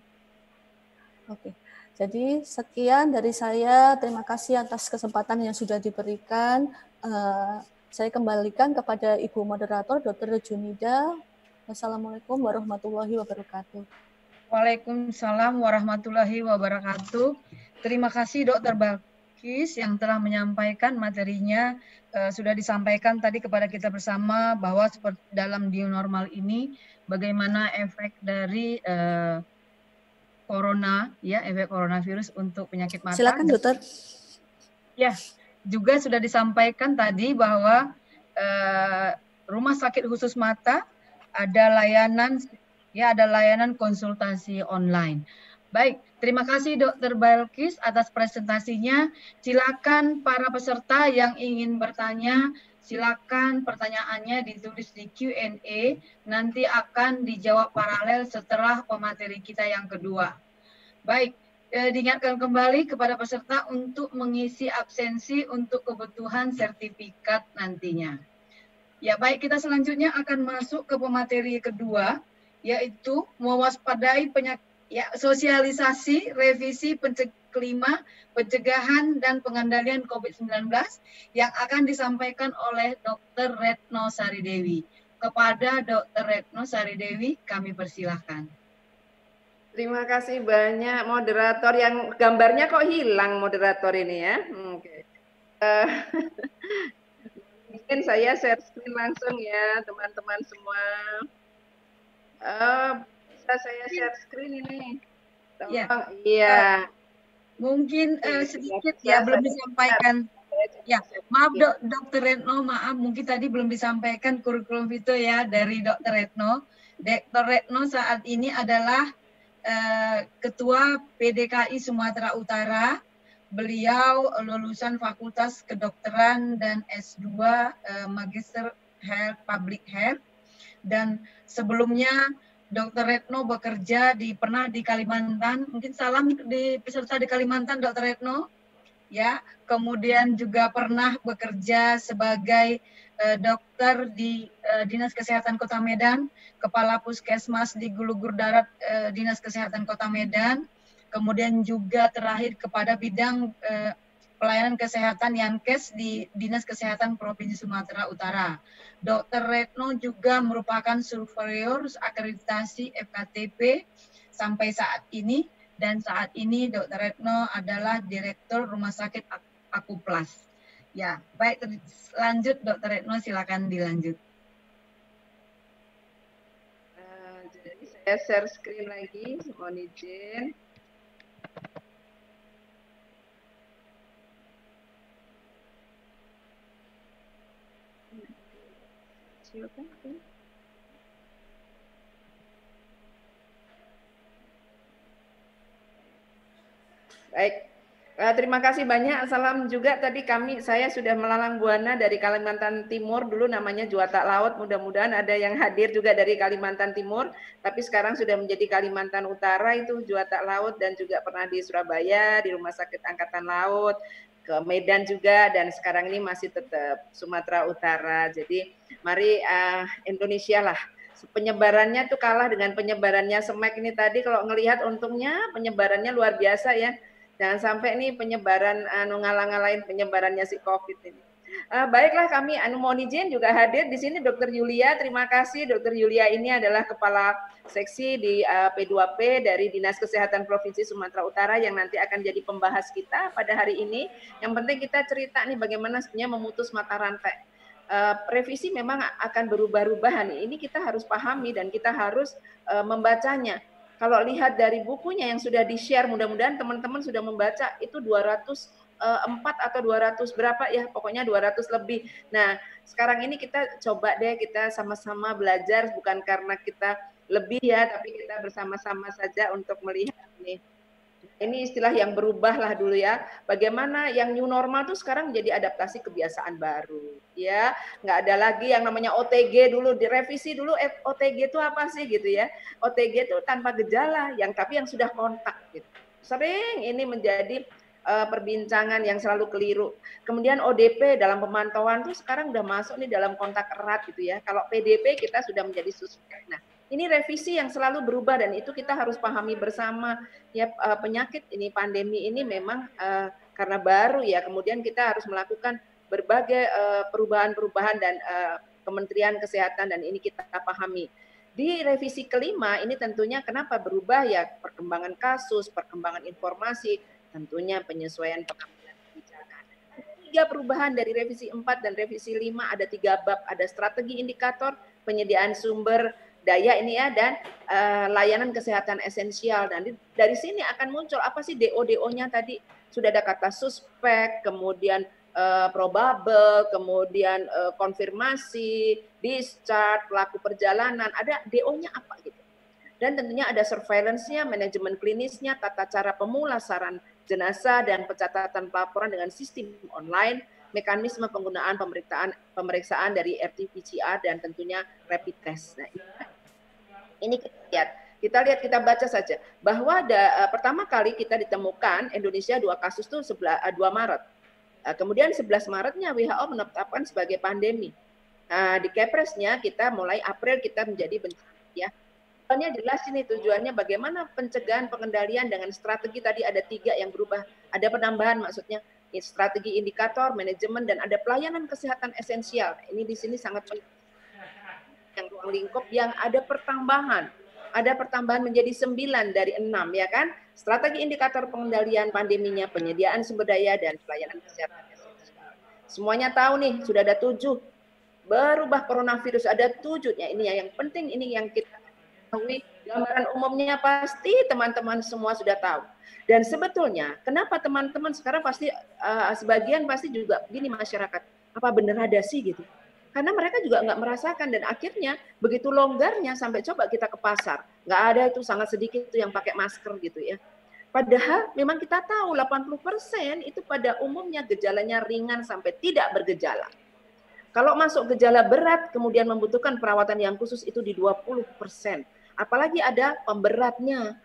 Oke, jadi sekian dari saya. Terima kasih atas kesempatan yang sudah diberikan. Saya kembalikan kepada Ibu Moderator, Dr. Junida. Wassalamualaikum warahmatullahi wabarakatuh. Waalaikumsalam warahmatullahi wabarakatuh. Terima kasih Dr. Balkis yang telah menyampaikan materinya. Sudah disampaikan tadi kepada kita bersama bahwa seperti dalam new normal ini bagaimana efek dari corona, ya, efek coronavirus untuk penyakit mata. Silakan dokter. Ya, juga sudah disampaikan tadi bahwa rumah sakit khusus mata ada layanan konsultasi online. Baik, terima kasih Dr. Balkis atas presentasinya. Silakan para peserta yang ingin bertanya, silakan pertanyaannya ditulis di Q&A, nanti akan dijawab paralel setelah pemateri kita yang kedua. Baik, diingatkan kembali kepada peserta untuk mengisi absensi untuk kebutuhan sertifikat nantinya. Ya, baik, kita selanjutnya akan masuk ke pemateri kedua, yaitu mewaspadai penyakit, ya, sosialisasi revisi kelima pencegahan dan pengendalian COVID-19 yang akan disampaikan oleh Dr. Retno Saridewi. Kepada Dr. Retno Saridewi, kami persilahkan. Terima kasih banyak moderator yang gambarnya kok hilang moderator ini ya. Oke. Mungkin saya share screen langsung ya teman-teman semua. Bisa saya share screen ini? Tolong. Iya. Mungkin sedikit ya belum disampaikan. Ya, maaf Dr. Retno, maaf mungkin tadi belum disampaikan kurikulum vitae ya dari Dr. Retno. Dr. Retno saat ini adalah Ketua PDKI Sumatera Utara. Beliau lulusan Fakultas Kedokteran dan S2 Magister Health Public Health. Dan sebelumnya Dr. Retno bekerja pernah di Kalimantan. Mungkin salam di peserta di Kalimantan, Dr. Retno. Ya, kemudian juga pernah bekerja sebagai dokter di Dinas Kesehatan Kota Medan, Kepala Puskesmas di Gulugur Darat Dinas Kesehatan Kota Medan, kemudian juga terakhir kepada bidang pelayanan kesehatan Yankes di Dinas Kesehatan Provinsi Sumatera Utara. Dr. Retno juga merupakan superior akreditasi FKTP sampai saat ini, dan saat ini Dr. Retno adalah Direktur Rumah Sakit Akuplas. Ya, baik, lanjut Dr. Retno, silakan dilanjut. Jadi saya share screen lagi, mohon izin. Baik, terima kasih banyak. Salam juga tadi saya sudah melalang buana dari Kalimantan Timur, dulu namanya Juwata Laut. Mudah-mudahan ada yang hadir juga dari Kalimantan Timur, tapi sekarang sudah menjadi Kalimantan Utara, itu Juwata Laut, dan juga pernah di Surabaya di Rumah Sakit Angkatan Laut, ke Medan juga, dan sekarang ini masih tetap Sumatera Utara. Jadi mari Indonesia lah. Penyebarannya tuh kalah dengan penyebarannya SMEK ini tadi. Kalau ngelihat untungnya penyebarannya luar biasa ya. Jangan sampai nih penyebaran ngalang-ngalain penyebarannya si COVID ini. Baiklah, kami mohon izin juga hadir di sini Dr. Yulia. Terima kasih. Dr. Yulia ini adalah Kepala Seksi di P2P dari Dinas Kesehatan Provinsi Sumatera Utara yang nanti akan jadi pembahas kita pada hari ini. Yang penting kita cerita nih bagaimana sebenarnya memutus mata rantai. Revisi memang akan berubah-ubah nih. Ini kita harus pahami dan kita harus membacanya. Kalau lihat dari bukunya yang sudah di-share, mudah-mudahan teman-teman sudah membaca, itu 204 atau 200 berapa ya, pokoknya 200 lebih. Nah, sekarang ini kita coba deh, kita sama-sama belajar, bukan karena kita lebih ya, tapi kita bersama-sama saja untuk melihat nih. Ini istilah yang berubah lah dulu ya. Bagaimana yang new normal tuh sekarang menjadi adaptasi kebiasaan baru. Ya, nggak ada lagi yang namanya OTG dulu, direvisi dulu OTG itu apa sih gitu ya. OTG itu tanpa gejala, tapi yang sudah kontak gitu. Sering ini menjadi perbincangan yang selalu keliru. Kemudian ODP dalam pemantauan tuh sekarang udah masuk nih dalam kontak erat gitu ya. Kalau PDP kita sudah menjadi suspek. Nah, ini revisi yang selalu berubah dan itu kita harus pahami bersama ya. Penyakit ini, pandemi ini memang karena baru ya, kemudian kita harus melakukan berbagai perubahan-perubahan dan Kementerian Kesehatan, dan ini kita pahami. Di revisi kelima ini tentunya kenapa berubah ya, perkembangan kasus, perkembangan informasi, tentunya penyesuaian pengambilan kebijakan. 3 perubahan dari revisi 4 dan revisi 5, ada 3 bab, ada strategi indikator, penyediaan sumber daya ini ya, dan layanan kesehatan esensial. Dan dari sini akan muncul apa sih DO-DO-nya tadi, sudah ada kata suspek, kemudian probable, kemudian konfirmasi, discharge, pelaku perjalanan, ada DO-nya apa gitu. Dan tentunya ada surveillance-nya, manajemen klinisnya, tata cara pemulasaran jenazah dan pencatatan pelaporan dengan sistem online, mekanisme penggunaan pemeriksaan dari RT-PCR dan tentunya rapid test. Nah, ini kita lihat, kita baca saja bahwa pertama kali kita ditemukan Indonesia 2 kasus itu 2 Maret. Kemudian 11 Maretnya WHO menetapkan sebagai pandemi. Di Kepresnya kita mulai April kita menjadi bencana ya. Tujuannya jelas ini, tujuannya bagaimana pencegahan, pengendalian dengan strategi tadi ada 3 yang berubah. Ada penambahan maksudnya strategi indikator, manajemen, dan ada pelayanan kesehatan esensial. Ini di sini sangat penting. Yang ruang lingkup yang ada pertambahan menjadi 9 dari 6 ya kan. Strategi indikator pengendalian pandeminya, penyediaan sumber daya, dan pelayanan kesehatan esensial. Semuanya tahu nih, sudah ada 7. Berubah coronavirus ada 7. Ya, ini yang penting, ini yang kita ketahui. Gambaran umumnya pasti teman-teman semua sudah tahu. Dan sebetulnya kenapa teman-teman sekarang pasti sebagian pasti juga begini, masyarakat, apa benar ada sih gitu. Karena mereka juga nggak merasakan, dan akhirnya begitu longgarnya sampai coba kita ke pasar, nggak ada, itu sangat sedikit itu yang pakai masker gitu ya. Padahal memang kita tahu 80% itu pada umumnya gejalanya ringan sampai tidak bergejala. Kalau masuk gejala berat kemudian membutuhkan perawatan yang khusus itu di 20%. Apalagi ada pemberatnya,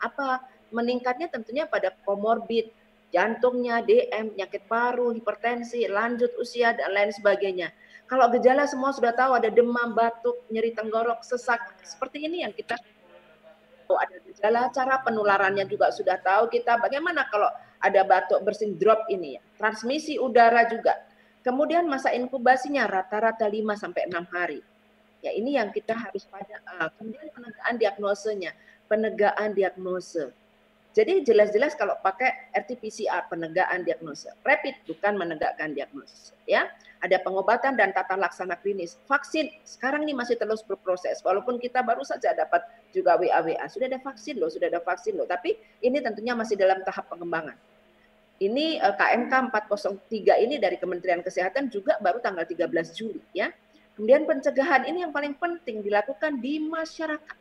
meningkatnya tentunya pada komorbid, jantungnya, DM, penyakit paru, hipertensi, lanjut usia, dan lain sebagainya. Kalau gejala semua sudah tahu, ada demam, batuk, nyeri tenggorok, sesak, seperti ini yang kita tahu. Ada gejala, cara penularannya juga sudah tahu kita. Bagaimana kalau ada batuk bersin drop ini ya, transmisi udara juga. Kemudian masa inkubasinya rata-rata 5-6 hari. Ya, ini yang kita harus pada. Kemudian penegaan diagnose. Jadi jelas-jelas kalau pakai RT-PCR, penegaan diagnose. Rapid bukan menegakkan diagnose. Ya, ada pengobatan dan tata laksana klinis. Vaksin sekarang ini masih terus berproses. Walaupun kita baru saja dapat juga WA. Sudah ada vaksin loh. Tapi ini tentunya masih dalam tahap pengembangan. Ini KMK 403 ini dari Kementerian Kesehatan juga baru tanggal 13 Juli ya. Kemudian pencegahan ini yang paling penting dilakukan di masyarakat.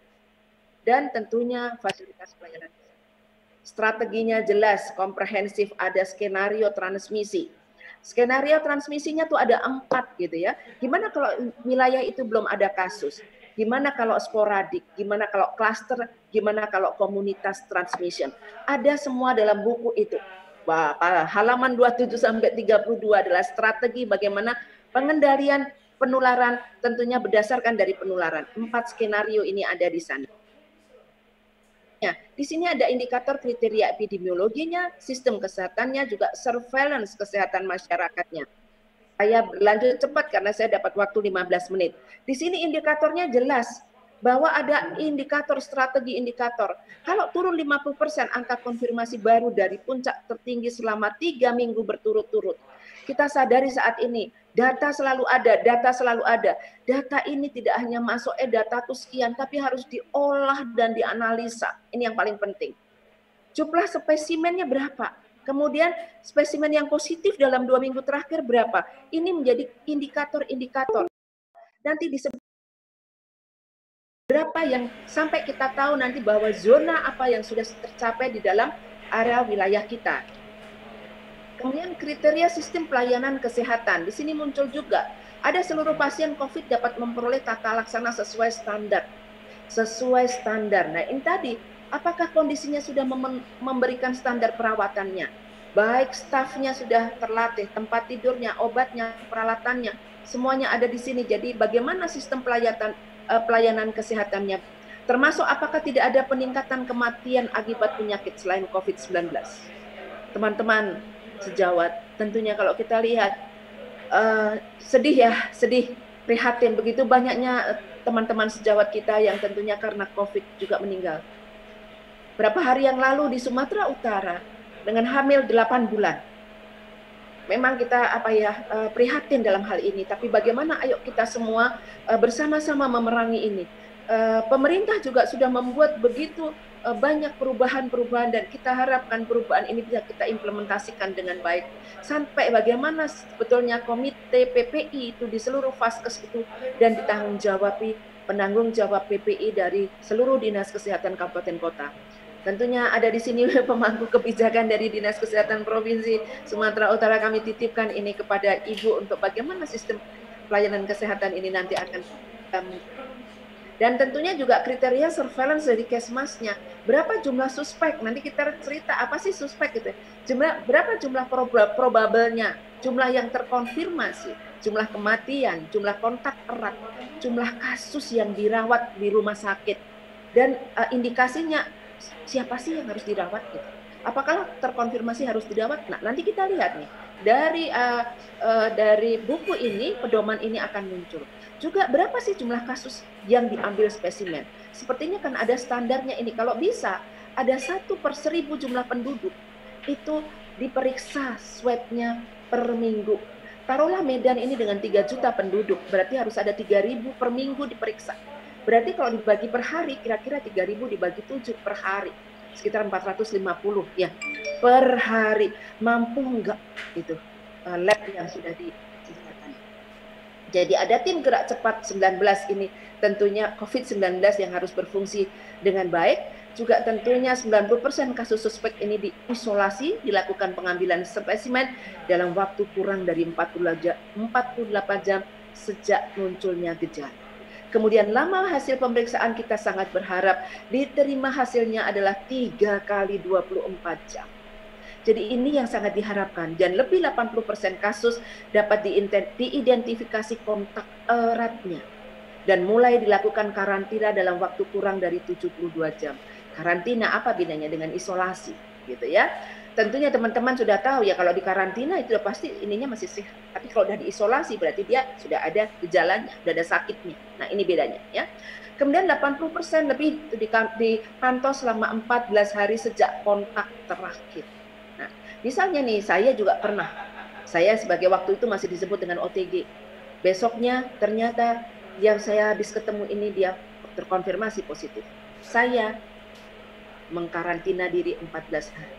Dan tentunya fasilitas pelayanan. Strateginya jelas, komprehensif, ada skenario transmisi. Skenario transmisinya tuh ada 4 gitu ya. Gimana kalau wilayah itu belum ada kasus? Gimana kalau sporadik? Gimana kalau klaster? Gimana kalau komunitas transmission? Ada semua dalam buku itu. Halaman 27 sampai 32 adalah strategi bagaimana pengendalian penularan, tentunya berdasarkan dari penularan. 4 skenario ini ada di sana. Ya, di sini ada indikator kriteria epidemiologinya, sistem kesehatannya, juga surveillance kesehatan masyarakatnya. Saya berlanjut cepat karena saya dapat waktu 15 menit. Di sini indikatornya jelas bahwa ada indikator, strategi indikator. Kalau turun 50% angka konfirmasi baru dari puncak tertinggi selama 3 minggu berturut-turut. Kita sadari saat ini, data selalu ada. Data ini tidak hanya masuk, data itu sekian, tapi harus diolah dan dianalisa. Ini yang paling penting. Jumlah spesimennya berapa? Kemudian spesimen yang positif dalam 2 minggu terakhir berapa? Ini menjadi indikator-indikator. Nanti disebut berapa yang sampai kita tahu nanti bahwa zona apa yang sudah tercapai di dalam area wilayah kita. Kemudian kriteria sistem pelayanan kesehatan. Di sini muncul juga, ada seluruh pasien COVID dapat memperoleh tata laksana sesuai standar. Sesuai standar. Nah, ini tadi, apakah kondisinya sudah memberikan standar perawatannya? Baik stafnya sudah terlatih, tempat tidurnya, obatnya, peralatannya, semuanya ada di sini. Jadi bagaimana sistem pelayanan kesehatannya? Termasuk apakah tidak ada peningkatan kematian akibat penyakit selain COVID-19? Teman-teman sejawat, tentunya kalau kita lihat sedih ya, sedih, prihatin, begitu banyaknya teman-teman sejawat kita yang tentunya karena COVID juga meninggal. Berapa hari yang lalu di Sumatera Utara dengan hamil 8 bulan. Memang kita prihatin dalam hal ini, tapi bagaimana ayo kita semua bersama-sama memerangi ini. Pemerintah juga sudah membuat begitu banyak perubahan-perubahan dan kita harapkan perubahan ini bisa kita implementasikan dengan baik. Sampai bagaimana sebetulnya komite PPI itu di seluruh Vaskes itu dan penanggung jawab PPI dari seluruh dinas kesehatan kabupaten kota. Tentunya ada di sini pemangku kebijakan dari Dinas Kesehatan Provinsi Sumatera Utara, kami titipkan ini kepada Ibu untuk bagaimana sistem pelayanan kesehatan ini nanti akan dan tentunya juga kriteria surveillance dari Kesmasnya. Berapa jumlah suspek? Nanti kita cerita apa sih suspek gitu. Berapa jumlah probabelnya, jumlah yang terkonfirmasi, jumlah kematian, jumlah kontak erat, jumlah kasus yang dirawat di rumah sakit, dan indikasinya siapa sih yang harus dirawat gitu. Apakah terkonfirmasi harus dirawat? Nah, nanti kita lihat nih dari buku ini, pedoman ini akan muncul. Juga berapa sih jumlah kasus yang diambil spesimen? Sepertinya kan ada standarnya ini. Kalau bisa ada 1/1000 jumlah penduduk itu diperiksa swabnya per minggu. Taruhlah Medan ini dengan 3 juta penduduk, berarti harus ada 3.000 per minggu diperiksa. Berarti kalau dibagi per hari, kira-kira 3.000 dibagi 7 per hari, sekitar 450 ya per hari. Mampu enggak itu lab yang sudah disediakan? Jadi ada tim gerak cepat 19 ini, tentunya COVID-19 yang harus berfungsi dengan baik. Juga tentunya 90% kasus suspek ini diisolasi, dilakukan pengambilan spesimen dalam waktu kurang dari 48 jam sejak munculnya gejala. Kemudian lama hasil pemeriksaan, kita sangat berharap diterima hasilnya adalah 3 kali 24 jam. Jadi ini yang sangat diharapkan, dan lebih 80% kasus dapat diidentifikasi kontak eratnya dan mulai dilakukan karantina dalam waktu kurang dari 72 jam. Karantina apa bedanya dengan isolasi gitu ya. Tentunya teman-teman sudah tahu ya, kalau di karantina itu pasti ininya masih sehat. Tapi kalau sudah diisolasi berarti dia sudah ada gejalanya, sudah ada sakitnya. Nah, ini bedanya ya. Kemudian 80% lebih itu dipantau selama 14 hari sejak kontak terakhir. Nah, misalnya nih, saya juga pernah. Saya sebagai waktu itu masih disebut dengan OTG. Besoknya ternyata yang saya habis ketemu ini dia terkonfirmasi positif. Saya mengkarantina diri 14 hari.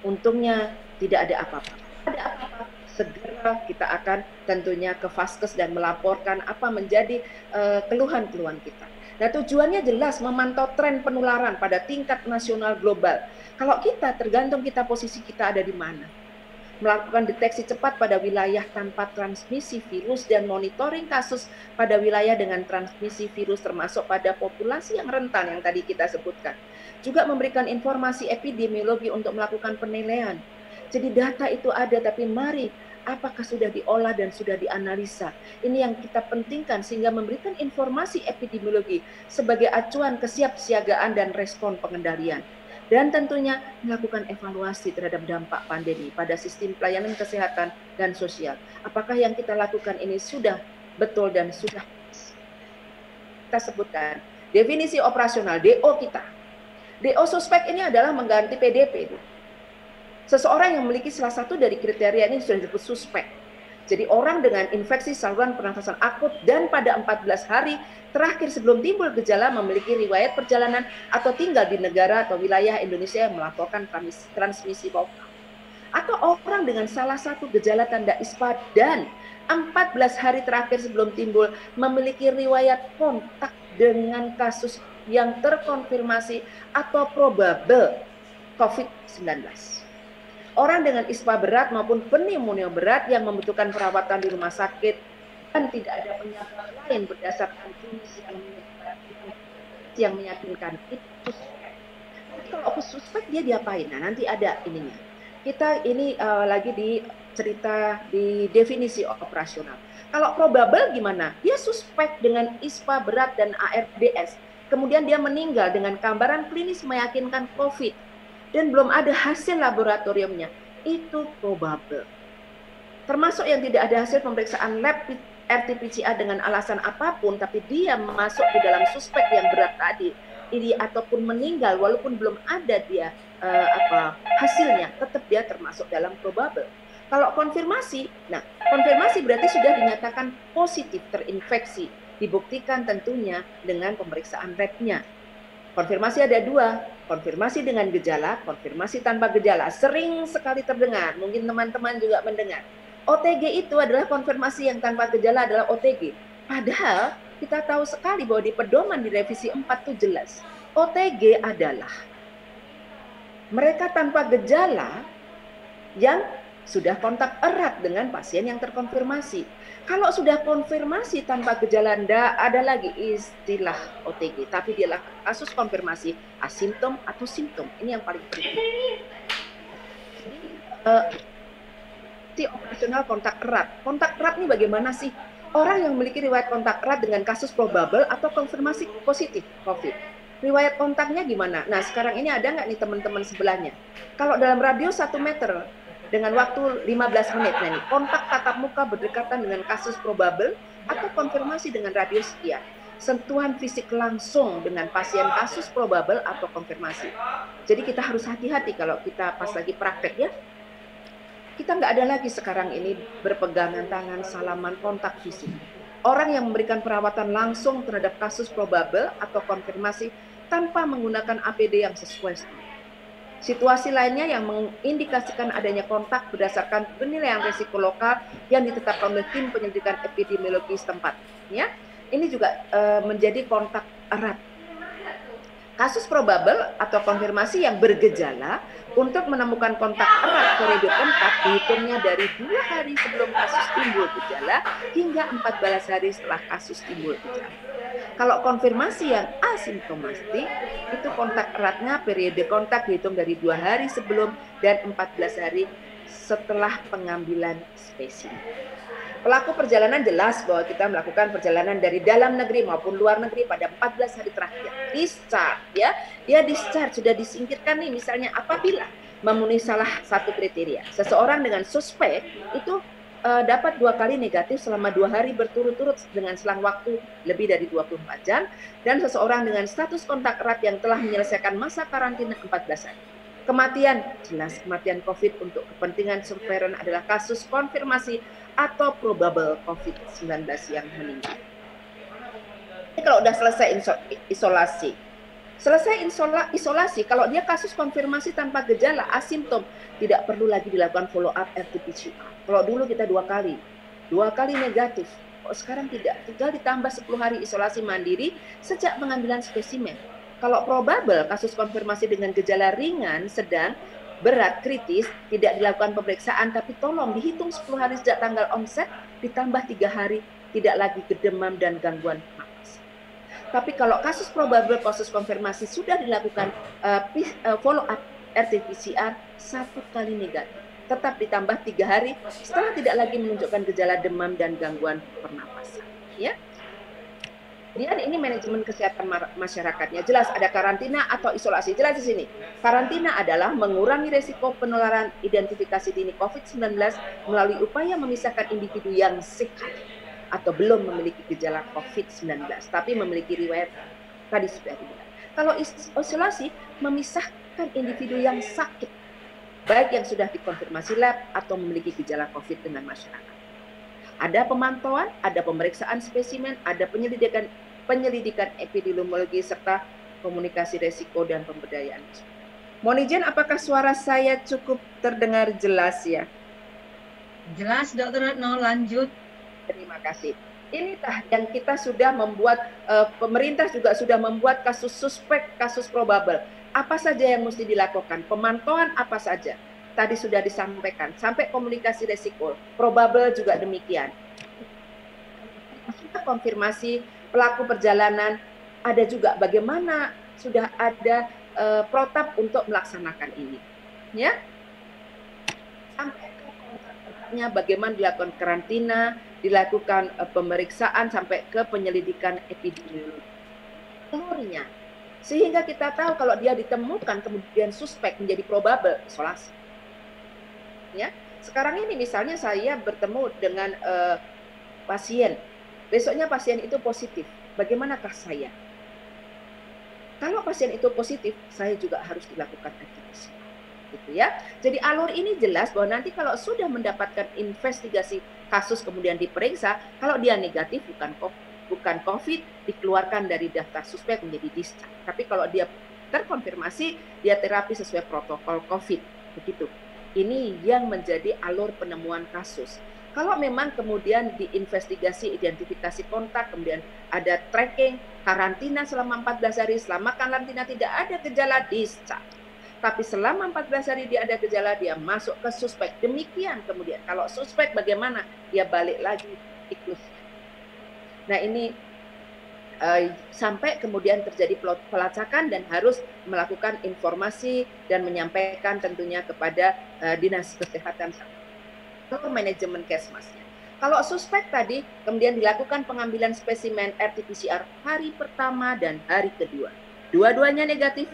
Untungnya tidak ada apa-apa. Ada apa-apa, segera kita akan tentunya ke Vaskes dan melaporkan apa menjadi keluhan-keluhan kita. Nah, tujuannya jelas memantau tren penularan pada tingkat nasional global. Kalau kita tergantung posisi kita ada di mana. Melakukan deteksi cepat pada wilayah tanpa transmisi virus dan monitoring kasus pada wilayah dengan transmisi virus termasuk pada populasi yang rentan yang tadi kita sebutkan. Juga memberikan informasi epidemiologi untuk melakukan penilaian. Jadi data itu ada, tapi mari apakah sudah diolah dan sudah dianalisa. Ini yang kita pentingkan sehingga memberikan informasi epidemiologi sebagai acuan kesiapsiagaan dan respon pengendalian. Dan tentunya melakukan evaluasi terhadap dampak pandemi pada sistem pelayanan kesehatan dan sosial. Apakah yang kita lakukan ini sudah betul dan sudah kita sebutkan definisi operasional DO kita. DO suspek ini adalah mengganti PDP. Seseorang yang memiliki salah satu dari kriteria ini sudah disebut suspek. Jadi orang dengan infeksi saluran pernafasan akut dan pada 14 hari terakhir sebelum timbul gejala memiliki riwayat perjalanan atau tinggal di negara atau wilayah Indonesia yang melaporkan transmisi lokal. Atau orang dengan salah satu gejala tanda ispa dan 14 hari terakhir sebelum timbul memiliki riwayat kontak dengan kasus yang terkonfirmasi atau probable COVID-19. Orang dengan ISPA berat maupun pneumonia berat yang membutuhkan perawatan di rumah sakit dan tidak ada penyakit lain berdasarkan klinis yang meyakinkan itu suspek. Kalau suspek dia diapain? Nah, nanti ada ininya. Kita ini lagi di cerita di definisi operasional. Kalau probable gimana? Dia suspek dengan ISPA berat dan ARDS. Kemudian dia meninggal dengan gambaran klinis meyakinkan COVID dan belum ada hasil laboratoriumnya. Itu probable. Termasuk yang tidak ada hasil pemeriksaan lab RT-PCR dengan alasan apapun, tapi dia masuk di dalam suspek yang berat tadi, ini ataupun meninggal walaupun belum ada dia hasilnya, tetap dia termasuk dalam probable. Kalau konfirmasi, nah konfirmasi berarti sudah dinyatakan positif terinfeksi, dibuktikan tentunya dengan pemeriksaan lab-nya. Konfirmasi ada dua, konfirmasi dengan gejala, konfirmasi tanpa gejala. Sering sekali terdengar, mungkin teman-teman juga mendengar. OTG itu adalah konfirmasi yang tanpa gejala adalah OTG. Padahal kita tahu sekali bahwa di pedoman di revisi 4 itu jelas. OTG adalah mereka tanpa gejala yang sudah kontak erat dengan pasien yang terkonfirmasi. Kalau sudah konfirmasi tanpa gejala, tidak ada lagi istilah OTG, tapi dialah kasus konfirmasi asimptom atau simptom. Ini yang paling penting. Jadi, operasional kontak erat. Kontak erat ini bagaimana sih? Orang yang memiliki riwayat kontak erat dengan kasus probable atau konfirmasi positif COVID. Riwayat kontaknya gimana? Nah, sekarang ini ada nggak nih teman-teman sebelahnya? Kalau dalam radius 1 meter, dengan waktu 15 menit, nah ini, kontak tatap muka berdekatan dengan kasus probable atau konfirmasi dengan radius sekian. Sentuhan fisik langsung dengan pasien kasus probable atau konfirmasi. Jadi kita harus hati-hati kalau kita pas lagi praktek ya. Kita nggak ada lagi sekarang ini berpegangan tangan, salaman, kontak fisik. Orang yang memberikan perawatan langsung terhadap kasus probable atau konfirmasi tanpa menggunakan APD yang sesuai. Situasi lainnya yang mengindikasikan adanya kontak berdasarkan penilaian risiko lokal yang ditetapkan oleh tim penyelidikan epidemiologi setempat. Ya, ini juga menjadi kontak erat. Kasus probable atau konfirmasi yang bergejala untuk menemukan kontak erat periode kontak dihitungnya dari 2 hari sebelum kasus timbul gejala hingga 14 hari setelah kasus timbul gejala. Kalau konfirmasi yang asimptomatik, itu kontak eratnya periode kontak dihitung dari 2 hari sebelum dan 14 hari setelah pengambilan spesimen. Pelaku perjalanan jelas bahwa kita melakukan perjalanan dari dalam negeri maupun luar negeri pada 14 hari terakhir. Discharge, ya. Dia discharge, sudah disingkirkan nih misalnya apabila memenuhi salah satu kriteria. Seseorang dengan suspek itu dapat 2 kali negatif selama 2 hari berturut-turut dengan selang waktu lebih dari 24 jam. Dan seseorang dengan status kontak erat yang telah menyelesaikan masa karantina 14 hari. Kematian, jelas kematian COVID untuk kepentingan surveillance adalah kasus konfirmasi atau probable COVID-19 yang meninggal. Ini kalau sudah selesai isolasi. Selesai isolasi, kalau dia kasus konfirmasi tanpa gejala, asimptom, tidak perlu lagi dilakukan follow up RT-PCR. Kalau dulu kita 2 kali negatif, kok sekarang tidak, tinggal ditambah 10 hari isolasi mandiri sejak pengambilan spesimen. Kalau probable, kasus konfirmasi dengan gejala ringan, sedang, berat, kritis, tidak dilakukan pemeriksaan, tapi tolong dihitung 10 hari sejak tanggal onset, ditambah 3 hari, tidak lagi demam dan gangguan napas. Tapi kalau kasus probable, kasus konfirmasi sudah dilakukan follow up RT-PCR 1 kali negatif, tetap ditambah 3 hari setelah tidak lagi menunjukkan gejala demam dan gangguan pernapasan. Ya. Kemudian ini manajemen kesehatan masyarakatnya. Jelas ada karantina atau isolasi. Jelas di sini. Karantina adalah mengurangi resiko penularan identifikasi dini COVID-19 melalui upaya memisahkan individu yang sehat atau belum memiliki gejala COVID-19, tapi memiliki riwayat tadi sudah dibilang. Kalau isolasi, memisahkan individu yang sakit, baik yang sudah dikonfirmasi lab atau memiliki gejala COVID dengan masyarakat. Ada pemantauan, ada pemeriksaan spesimen, ada penyelidikan epidemiologi serta komunikasi resiko dan pemberdayaan. Mohon izin, apakah suara saya cukup terdengar jelas ya? Jelas, Dr. Retno, lanjut. Terima kasih. Ini yang kita sudah membuat, pemerintah juga sudah membuat kasus suspek, kasus probable. apa saja yang mesti dilakukan, pemantauan apa saja. Tadi sudah disampaikan, sampai komunikasi resiko, probable juga demikian. Konfirmasi pelaku perjalanan, ada juga bagaimana sudah ada protap untuk melaksanakan ini. Ya, sampai ke kontaknya, bagaimana dilakukan karantina, dilakukan pemeriksaan sampai ke penyelidikan epidemiologi. Telurnya, sehingga kita tahu kalau dia ditemukan kemudian suspek menjadi probable isolasi. Ya, sekarang ini misalnya saya bertemu dengan pasien, besoknya pasien itu positif, bagaimanakah saya? Kalau pasien itu positif, saya juga harus dilakukan RT-PCR, gitu ya. Jadi alur ini jelas bahwa nanti kalau sudah mendapatkan investigasi kasus kemudian diperiksa, kalau dia negatif bukan COVID, dikeluarkan dari daftar suspek menjadi discharge. Tapi kalau dia terkonfirmasi, dia terapi sesuai protokol COVID, begitu. Ini yang menjadi alur penemuan kasus. Kalau memang kemudian diinvestigasi, identifikasi kontak, kemudian ada tracking, karantina selama 14 hari, selama karantina tidak ada gejala, discharge. Tapi selama 14 hari dia ada gejala, dia masuk ke suspek. Demikian kemudian, kalau suspek bagaimana? Dia balik lagi ikut. Nah ini sampai kemudian terjadi pelacakan dan harus melakukan informasi dan menyampaikan tentunya kepada Dinas Kesehatan atau manajemen Kesmasnya. Kalau suspek tadi kemudian dilakukan pengambilan spesimen RT-PCR hari pertama dan hari kedua. Dua-duanya negatif,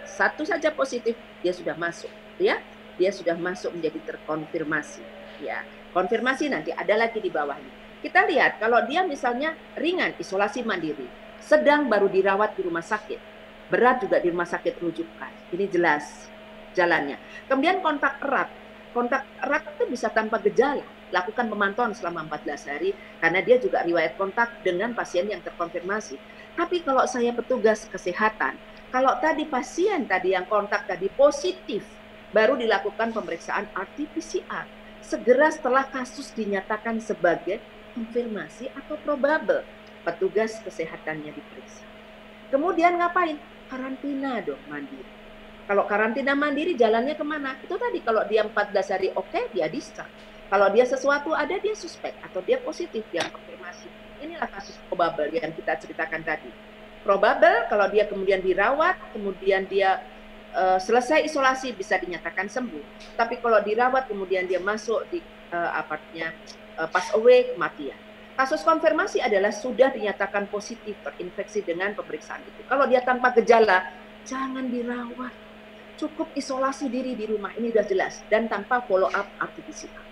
satu saja positif, dia sudah masuk, ya. Dia sudah masuk menjadi terkonfirmasi, ya. Konfirmasi nanti ada lagi di bawahnya. Kita lihat kalau dia misalnya ringan isolasi mandiri, sedang baru dirawat di rumah sakit, berat juga di rumah sakit rujukan. Ini jelas jalannya. Kemudian kontak erat. Kontak erat itu bisa tanpa gejala, lakukan pemantauan selama 14 hari karena dia juga riwayat kontak dengan pasien yang terkonfirmasi. Tapi kalau saya petugas kesehatan, kalau tadi pasien tadi yang kontak tadi positif, baru dilakukan pemeriksaan RT-PCR segera setelah kasus dinyatakan sebagai konfirmasi atau probable, petugas kesehatannya diperiksa. Kemudian ngapain? Karantina dong, mandiri. Kalau karantina mandiri jalannya kemana? Itu tadi kalau dia 14 hari oke, dia discharge. Kalau dia sesuatu ada, dia suspek atau dia positif, dia konfirmasi. Inilah kasus probable yang kita ceritakan tadi. Probable kalau dia kemudian dirawat, kemudian dia selesai isolasi bisa dinyatakan sembuh. Tapi kalau dirawat kemudian dia masuk di pass away, kematian. Kasus konfirmasi adalah sudah dinyatakan positif terinfeksi dengan pemeriksaan itu. Kalau dia tanpa gejala, jangan dirawat. Cukup isolasi diri di rumah, ini sudah jelas. Dan tanpa follow up RT-PCR.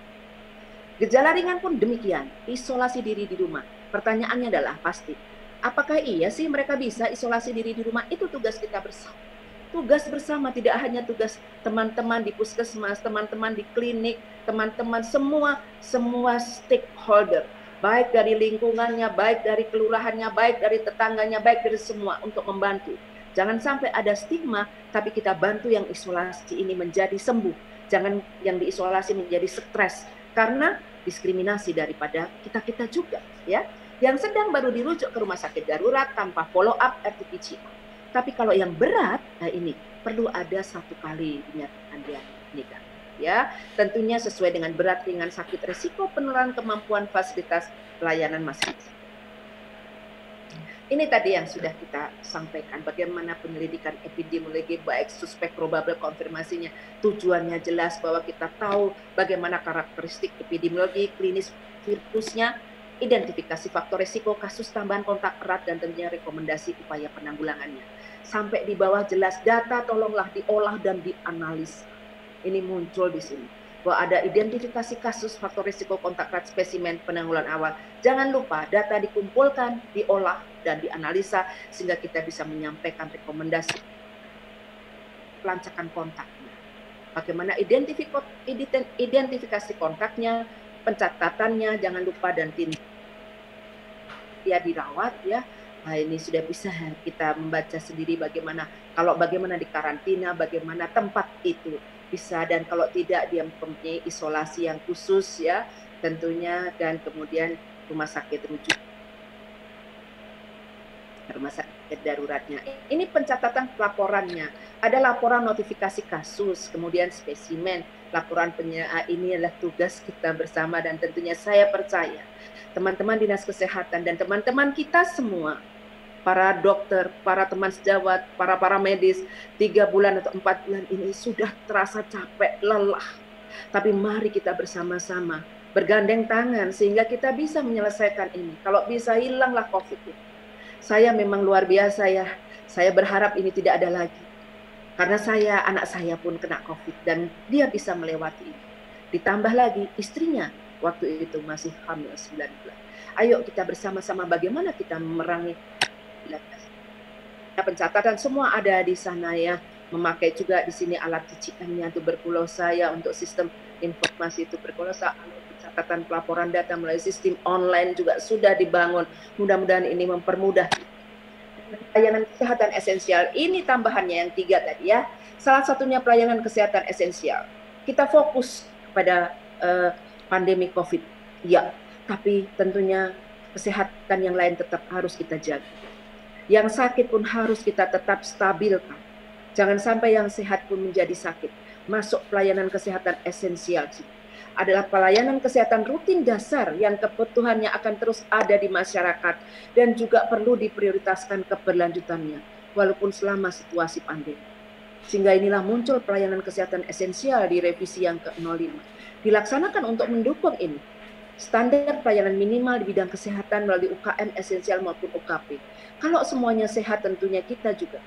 Gejala ringan pun demikian, isolasi diri di rumah. Pertanyaannya adalah pasti, apakah iya sih mereka bisa isolasi diri di rumah? Itu tugas kita bersama. Tugas bersama, tidak hanya tugas teman-teman di puskesmas, teman-teman di klinik, teman-teman semua stakeholder, baik dari lingkungannya, baik dari kelurahannya, baik dari tetangganya, baik dari semua untuk membantu. Jangan sampai ada stigma, tapi kita bantu yang isolasi ini menjadi sembuh. Jangan yang diisolasi menjadi stres, karena diskriminasi daripada kita-kita juga, ya. Yang sedang baru dirujuk ke rumah sakit darurat tanpa follow up RT-PCR. Tapi kalau yang berat, nah ini perlu ada 1 kali dinyatakan dia negatif, ya. Tentunya sesuai dengan berat ringan sakit, resiko penularan, kemampuan fasilitas pelayanan masing-masing. Ini tadi yang sudah kita sampaikan, bagaimana penyelidikan epidemiologi baik suspek probable konfirmasinya, tujuannya jelas bahwa kita tahu bagaimana karakteristik epidemiologi klinis virusnya, identifikasi faktor risiko, kasus tambahan kontak erat, dan tentunya rekomendasi upaya penanggulangannya. Sampai di bawah jelas data tolonglah diolah dan dianalisa. Ini muncul di sini. Bahwa ada identifikasi kasus faktor risiko kontak erat spesimen penanggulangan awal. Jangan lupa data dikumpulkan, diolah, dan dianalisa sehingga kita bisa menyampaikan rekomendasi pelacakan kontaknya. Bagaimana identifikasi kontaknya, pencatatannya, jangan lupa, dan tindak. Dia dirawat, ya. Nah, ini sudah bisa kita membaca sendiri bagaimana di karantina, bagaimana tempat itu bisa, dan kalau tidak dia mempunyai isolasi yang khusus, ya tentunya, dan kemudian rumah sakit rujukan. Rumah sakit daruratnya. Ini pencatatan pelaporannya. Ada laporan notifikasi kasus, kemudian spesimen, laporan ini adalah tugas kita bersama, dan tentunya saya percaya teman-teman dinas kesehatan dan teman-teman kita semua, para dokter, para teman sejawat, para medis, 3 bulan atau 4 bulan ini sudah terasa capek, lelah. Tapi mari kita bersama-sama bergandeng tangan sehingga kita bisa menyelesaikan ini. Kalau bisa hilanglah COVID ini. Saya memang luar biasa ya. Saya berharap ini tidak ada lagi. Karena anak saya pun kena COVID dan dia bisa melewati ini. Ditambah lagi istrinya waktu itu masih hamil 9 bulan. Ayo kita bersama-sama bagaimana kita memerangi. Pencatatan semua ada di sana ya. Memakai juga di sini alat cuciannya tuberkulosa ya, untuk sistem informasi tuberkulosa. Catatan pelaporan data melalui sistem online juga sudah dibangun. Mudah-mudahan ini mempermudah pelayanan kesehatan esensial. Ini tambahannya yang 3 tadi ya. Salah satunya pelayanan kesehatan esensial. Kita fokus pada pandemi COVID. Ya, tapi tentunya kesehatan yang lain tetap harus kita jaga. Yang sakit pun harus kita tetap stabilkan. Jangan sampai yang sehat pun menjadi sakit. Masuk pelayanan kesehatan esensial adalah pelayanan kesehatan rutin dasar yang kebutuhannya akan terus ada di masyarakat dan juga perlu diprioritaskan keberlanjutannya walaupun selama situasi pandemi. Sehingga inilah muncul pelayanan kesehatan esensial di revisi yang ke-05. Dilaksanakan untuk mendukung ini. Standar pelayanan minimal di bidang kesehatan melalui UKM esensial maupun UKP. Kalau semuanya sehat tentunya kita juga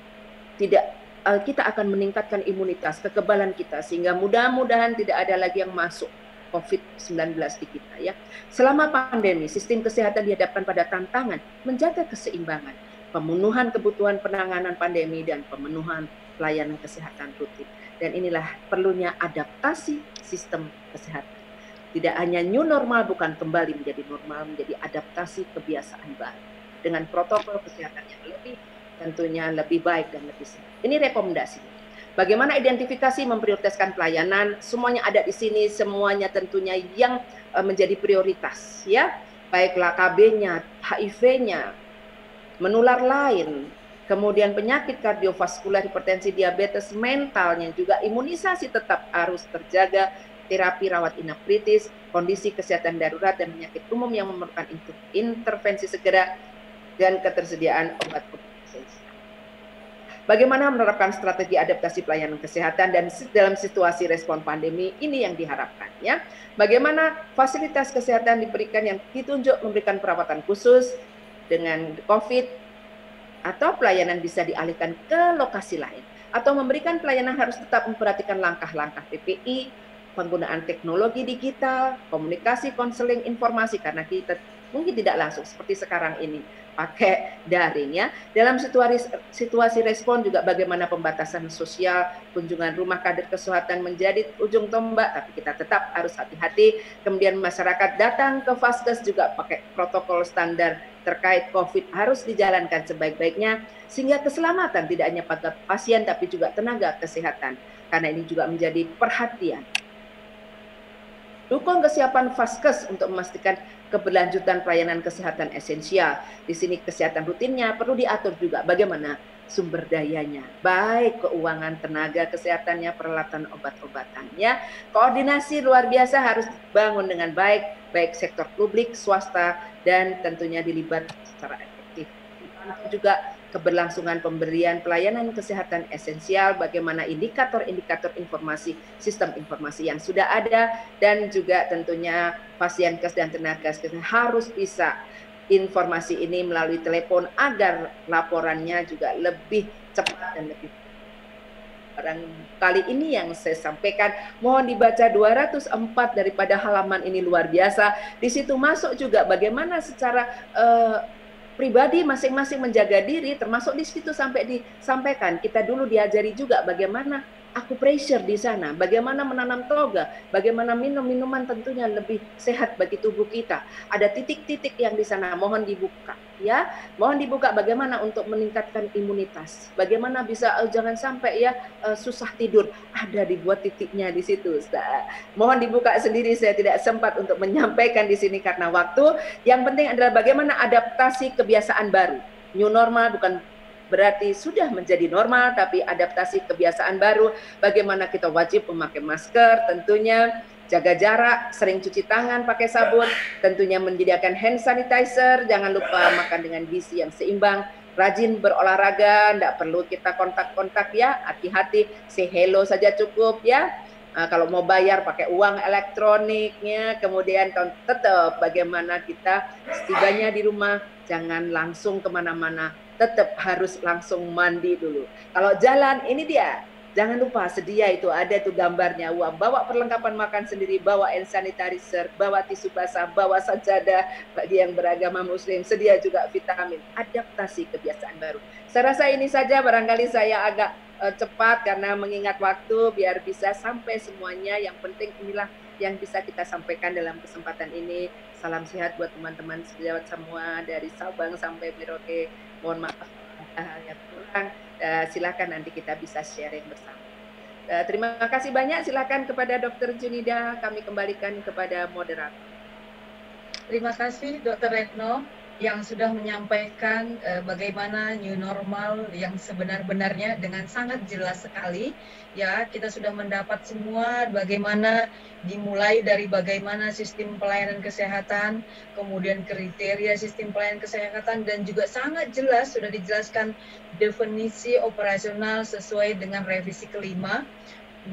kita akan meningkatkan imunitas, kekebalan kita sehingga mudah-mudahan tidak ada lagi yang masuk COVID-19 di kita ya. Selama pandemi, sistem kesehatan dihadapkan pada tantangan menjaga keseimbangan, pemenuhan kebutuhan penanganan pandemi dan pemenuhan pelayanan kesehatan rutin. Dan inilah perlunya adaptasi sistem kesehatan. Tidak hanya new normal, bukan kembali menjadi normal, menjadi adaptasi kebiasaan baru dengan protokol kesehatan yang tentunya lebih baik dan lebih sehat. Ini rekomendasi. Bagaimana identifikasi memprioritaskan pelayanan, semuanya ada di sini, semuanya tentunya yang menjadi prioritas ya, baiklah KB-nya, HIV-nya, menular lain, kemudian penyakit kardiovaskular, hipertensi, diabetes, mentalnya juga, imunisasi tetap harus terjaga, terapi rawat inap kritis, kondisi kesehatan darurat dan penyakit umum yang memerlukan intervensi segera, dan ketersediaan obat-obatan. Bagaimana menerapkan strategi adaptasi pelayanan kesehatan dan dalam situasi respon pandemi ini yang diharapkan ya. Bagaimana fasilitas kesehatan diberikan yang ditunjuk memberikan perawatan khusus dengan COVID atau pelayanan bisa dialihkan ke lokasi lain atau memberikan pelayanan harus tetap memperhatikan langkah-langkah PPI, penggunaan teknologi digital, komunikasi, konseling, informasi karena kita mungkin tidak langsung seperti sekarang ini pakai daring ya. Dalam situasi respon juga bagaimana pembatasan sosial, kunjungan rumah kader kesehatan menjadi ujung tombak, tapi kita tetap harus hati-hati. Kemudian masyarakat datang ke Vaskes juga pakai protokol standar terkait COVID harus dijalankan sebaik-baiknya sehingga keselamatan tidak hanya pada pasien tapi juga tenaga kesehatan karena ini juga menjadi perhatian. Dukung kesiapan Vaskes untuk memastikan keberlanjutan pelayanan kesehatan esensial. Di sini kesehatan rutinnya perlu diatur juga bagaimana sumber dayanya, baik keuangan, tenaga kesehatannya, peralatan obat-obatannya. Koordinasi luar biasa harus dibangun dengan baik, baik sektor publik, swasta, dan tentunya dilibat secara efektif. Juga keberlangsungan pemberian pelayanan kesehatan esensial, bagaimana indikator-indikator informasi, sistem informasi yang sudah ada, dan juga tentunya pasienkes dan tenaga kesehatan harus bisa informasi ini melalui telepon agar laporannya juga lebih cepat dan lebih barangkali ini yang saya sampaikan. Mohon dibaca 204 daripada halaman ini luar biasa. Di situ masuk juga bagaimana secara pribadi masing-masing menjaga diri, termasuk di situ sampai disampaikan. Kita dulu diajari juga bagaimana acupressure di sana, bagaimana menanam toga, bagaimana minum minuman tentunya lebih sehat bagi tubuh kita. Ada titik-titik yang di sana mohon dibuka, ya, mohon dibuka bagaimana untuk meningkatkan imunitas, bagaimana bisa jangan sampai ya susah tidur, ada dibuat titiknya di situ. Mohon dibuka sendiri, saya tidak sempat untuk menyampaikan di sini karena waktu. Yang penting adalah bagaimana adaptasi kebiasaan baru, new normal bukan berarti sudah menjadi normal, tapi adaptasi kebiasaan baru, bagaimana kita wajib memakai masker, tentunya jaga jarak, sering cuci tangan pakai sabun, tentunya menyediakan hand sanitizer, jangan lupa makan dengan gizi yang seimbang, rajin berolahraga, tidak perlu kita kontak-kontak ya, hati-hati, say hello saja cukup ya. Kalau mau bayar pakai uang elektroniknya, kemudian tetap bagaimana kita setibanya di rumah, jangan langsung kemana-mana, tetap harus langsung mandi dulu. Kalau jalan, ini dia, jangan lupa sedia itu, ada tuh gambarnya, bawa perlengkapan makan sendiri, bawa hand sanitizer, bawa tisu basah, bawa sajadah bagi yang beragama muslim, sedia juga vitamin, adaptasi kebiasaan baru. Saya rasa ini saja, barangkali saya agak cepat karena mengingat waktu biar bisa sampai semuanya. Yang penting inilah yang bisa kita sampaikan dalam kesempatan ini. Salam sehat buat teman-teman sejawat semua dari Sabang sampai Merauke. Mohon maaf yang kurang. Silakan nanti kita bisa sharing bersama. Terima kasih banyak. Silakan kepada Dr. Junida, kami kembalikan kepada moderator. Terima kasih Dr. Retno yang sudah menyampaikan bagaimana new normal yang sebenar-benarnya dengan sangat jelas sekali. Ya, kita sudah mendapat semua bagaimana dimulai dari bagaimana sistem pelayanan kesehatan, kemudian kriteria sistem pelayanan kesehatan, dan juga sangat jelas sudah dijelaskan definisi operasional sesuai dengan revisi kelima.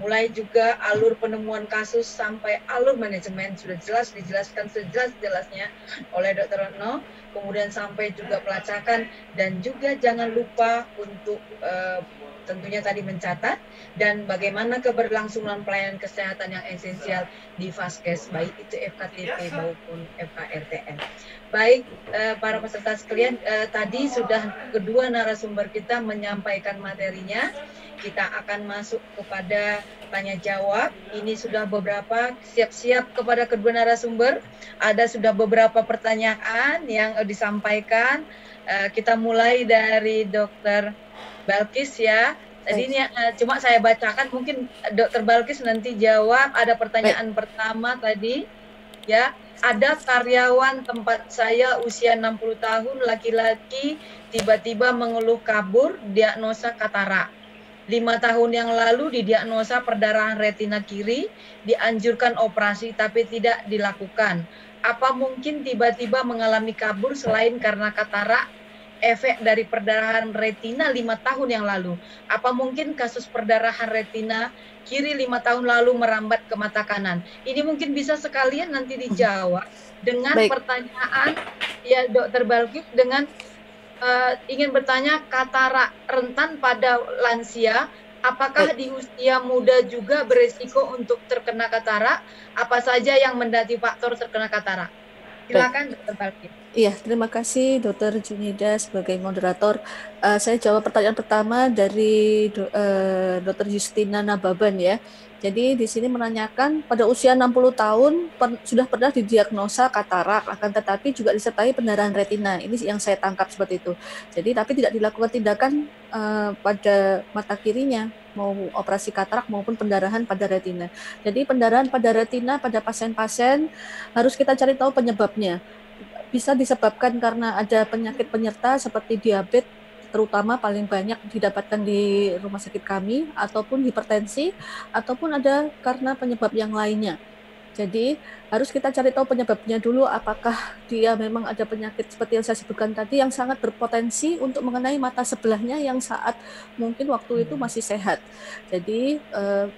Mulai juga alur penemuan kasus sampai alur manajemen sudah jelas dijelaskan sejelas-jelasnya oleh Dr. Retno, kemudian sampai juga pelacakan, dan juga jangan lupa untuk tentunya tadi mencatat dan bagaimana keberlangsungan pelayanan kesehatan yang esensial di Vaskes, baik itu FKTP maupun FKRTN. Baik, para peserta sekalian, tadi sudah kedua narasumber kita menyampaikan materinya. Kita akan masuk kepada tanya jawab. Ini sudah beberapa, siap-siap kepada kedua narasumber. Ada sudah beberapa pertanyaan yang disampaikan. Kita mulai dari Dr. Balkis ya. Tadi ini cuma saya bacakan, mungkin Dr. Balkis nanti jawab. Ada pertanyaan pertama tadi ya. Ada karyawan tempat saya usia 60 tahun laki-laki tiba-tiba mengeluh kabur, diagnosa katarak. 5 tahun yang lalu didiagnosa perdarahan retina kiri, dianjurkan operasi tapi tidak dilakukan. Apa mungkin tiba-tiba mengalami kabur selain karena katarak, efek dari perdarahan retina 5 tahun yang lalu? Apa mungkin kasus perdarahan retina kiri 5 tahun lalu merambat ke mata kanan? Ini mungkin bisa sekalian nanti dijawab dengan pertanyaan ya Dr. Balkis, dengan ingin bertanya, katarak rentan pada lansia, apakah di usia muda juga beresiko untuk terkena katarak? Apa saja yang mendati faktor terkena katarak? Silakan Dr. Balkis. Iya, terima kasih Dr. Junida sebagai moderator. Saya jawab pertanyaan pertama dari Dr. Justina Nababan ya. Jadi di sini menanyakan pada usia 60 tahun sudah pernah didiagnosa katarak, akan tetapi juga disertai pendarahan retina. Ini yang saya tangkap seperti itu. Jadi tapi tidak dilakukan tindakan pada mata kirinya, mau operasi katarak maupun pendarahan pada retina. Jadi pendarahan pada retina pada pasien-pasien harus kita cari tahu penyebabnya. Bisa disebabkan karena ada penyakit penyerta seperti diabetes, terutama paling banyak didapatkan di rumah sakit kami, ataupun hipertensi, ataupun ada karena penyebab yang lainnya. Jadi harus kita cari tahu penyebabnya dulu, apakah dia memang ada penyakit seperti yang saya sebutkan tadi yang sangat berpotensi untuk mengenai mata sebelahnya yang saat mungkin waktu itu masih sehat. Jadi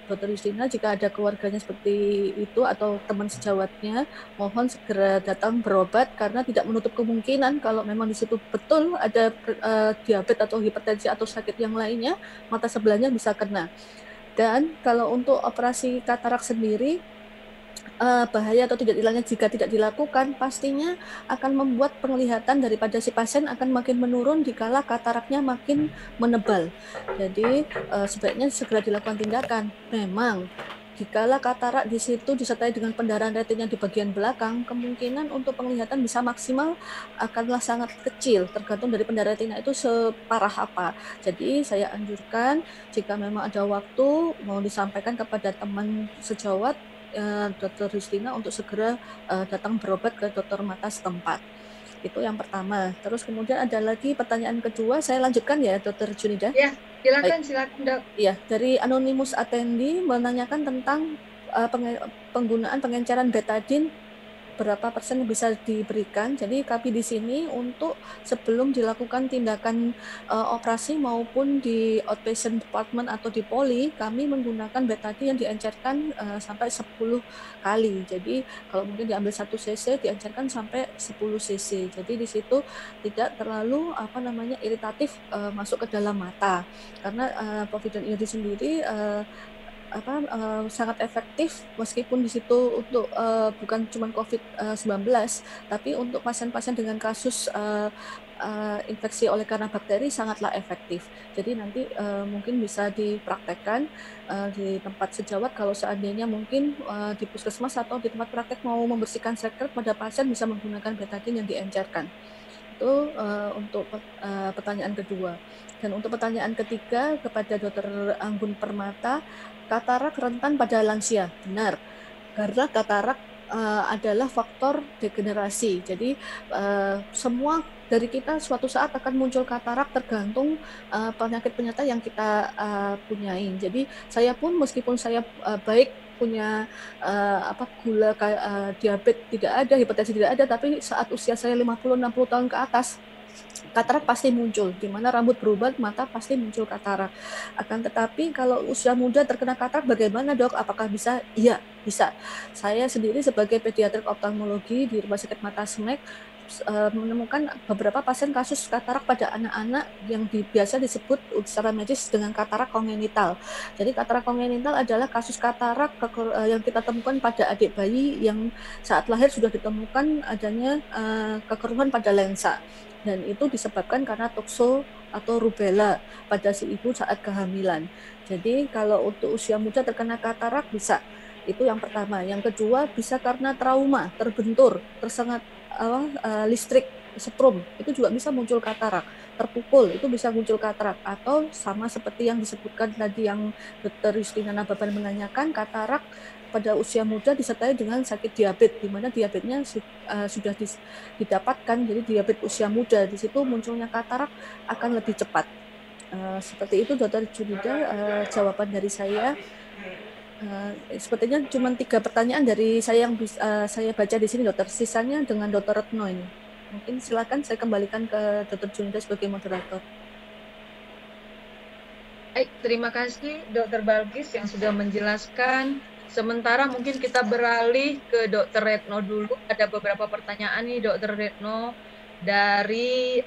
Dr. Justina, jika ada keluarganya seperti itu atau teman sejawatnya, mohon segera datang berobat karena tidak menutup kemungkinan kalau memang di situ betul ada diabetes atau hipertensi atau sakit yang lainnya, mata sebelahnya bisa kena. Dan kalau untuk operasi katarak sendiri, bahaya atau tidak hilangnya jika tidak dilakukan pastinya akan membuat penglihatan daripada si pasien akan makin menurun dikala kataraknya makin menebal. Jadi sebaiknya segera dilakukan tindakan. Memang dikala katarak di situ disertai dengan pendarahan retina di bagian belakang, kemungkinan untuk penglihatan bisa maksimal akanlah sangat kecil, tergantung dari pendarahan retina itu separah apa. Jadi saya anjurkan jika memang ada waktu mau disampaikan kepada teman sejawat Dr. Justina untuk segera datang berobat ke dokter mata setempat. Itu yang pertama. Terus kemudian ada lagi pertanyaan kedua, saya lanjutkan ya Dr. Junida. Ya, silakan Dok. Iya, dari Anonymous Attendee menanyakan tentang penggunaan pengenceran betadine, berapa persen bisa diberikan. Jadi kami di sini untuk sebelum dilakukan tindakan operasi maupun di outpatient department atau di poli, kami menggunakan betadine yang diencerkan sampai 10 kali. Jadi kalau mungkin diambil 1 cc, diencerkan sampai 10 cc. Jadi di situ tidak terlalu iritatif masuk ke dalam mata. Karena povidone iodine sendiri sangat efektif meskipun di situ untuk bukan cuma COVID-19 tapi untuk pasien-pasien dengan kasus infeksi oleh karena bakteri sangatlah efektif. Jadi nanti mungkin bisa dipraktekkan di tempat sejawat kalau seandainya mungkin di puskesmas atau di tempat praktek mau membersihkan striker pada pasien bisa menggunakan betadine yang diencerkan. Itu untuk pertanyaan kedua. Dan untuk pertanyaan ketiga kepada Dr. Anggun Permata, katarak rentan pada lansia, benar. Karena katarak adalah faktor degenerasi. Jadi semua dari kita suatu saat akan muncul katarak tergantung penyakit penyerta yang kita punyain. Jadi saya pun meskipun saya baik punya gula diabetes tidak ada, hipertensi tidak ada, tapi saat usia saya 50-60 tahun ke atas katarak pasti muncul, di mana rambut berubah, mata pasti muncul katarak. Akan tetapi kalau usia muda terkena katarak bagaimana dok? Apakah bisa? Iya, bisa. Saya sendiri sebagai pediatrik oftalmologi di Rumah Sakit Mata SMEC menemukan beberapa pasien kasus katarak pada anak-anak yang biasa disebut secara medis dengan katarak kongenital. Jadi katarak kongenital adalah kasus katarak yang kita temukan pada adik bayi yang saat lahir sudah ditemukan adanya kekeruhan pada lensa. Dan itu disebabkan karena tokso atau rubella pada si ibu saat kehamilan. Jadi kalau untuk usia muda terkena katarak bisa. Itu yang pertama. Yang kedua bisa karena trauma, terbentur, tersengat listrik, setrum, itu juga bisa muncul katarak. Terpukul, itu bisa muncul katarak. Atau sama seperti yang disebutkan tadi yang Dr. Justina Nababan menanyakan, katarak pada usia muda disertai dengan sakit diabetes, di mana diabetesnya sudah didapatkan, jadi diabetes usia muda, di situ munculnya katarak akan lebih cepat. Seperti itu Dr. Junida, jawaban dari saya. Sepertinya cuma 3 pertanyaan dari saya yang saya baca di sini dokter, sisanya dengan Dr. Retno ini. Mungkin silakan saya kembalikan ke Dr. Junida sebagai moderator. Baik, terima kasih Dr. Balkis yang sudah menjelaskan. Sementara mungkin kita beralih ke Dr. Retno dulu. Ada beberapa pertanyaan nih Dr. Retno dari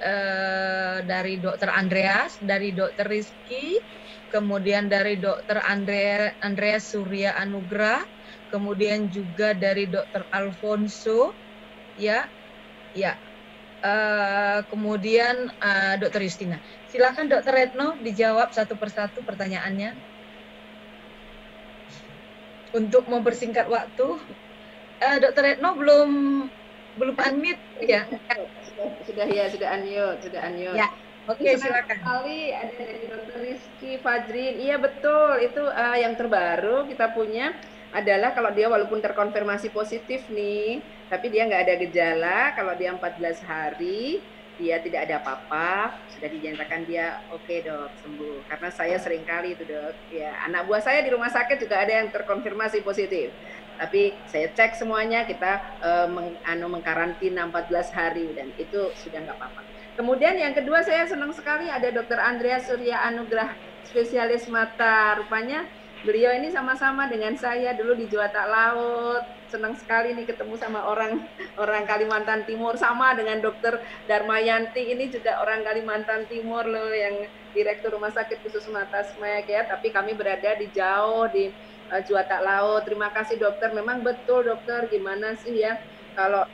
Dr. Andreas, dari Dr. Rizky, kemudian dari Dr. Andreas Surya Anugrah, kemudian juga dari Dr. Alfonso, kemudian Dr. Justina. Silakan Dr. Retno dijawab satu persatu pertanyaannya. Untuk mempersingkat waktu, Dr. Retno belum unmute ya? Sudah unmute. Ya. Oke, silakan. Kali ada dari Dr. Rizky Fajrin. Iya betul, itu yang terbaru kita punya adalah kalau dia walaupun terkonfirmasi positif nih, tapi dia nggak ada gejala, kalau dia 14 hari, dia tidak ada apa-apa, sudah dinyatakan dia oke dok, sembuh. Karena saya sering kali itu dok, ya anak buah saya di rumah sakit juga ada yang terkonfirmasi positif. Tapi saya cek semuanya, kita mengkarantina 14 hari dan itu sudah nggak apa-apa. Kemudian yang kedua saya senang sekali ada Dr. Andreas Surya Anugrah, spesialis mata. Rupanya beliau ini sama-sama dengan saya dulu di Juwata Laut. Senang sekali nih ketemu sama orang Kalimantan Timur, sama dengan Dr. Darmayanti ini juga orang Kalimantan Timur loh, yang Direktur Rumah Sakit Khusus Mata SMEC ya, tapi kami berada di jauh di Juwata Laut. Terima kasih dokter, memang betul dokter, gimana sih ya kalau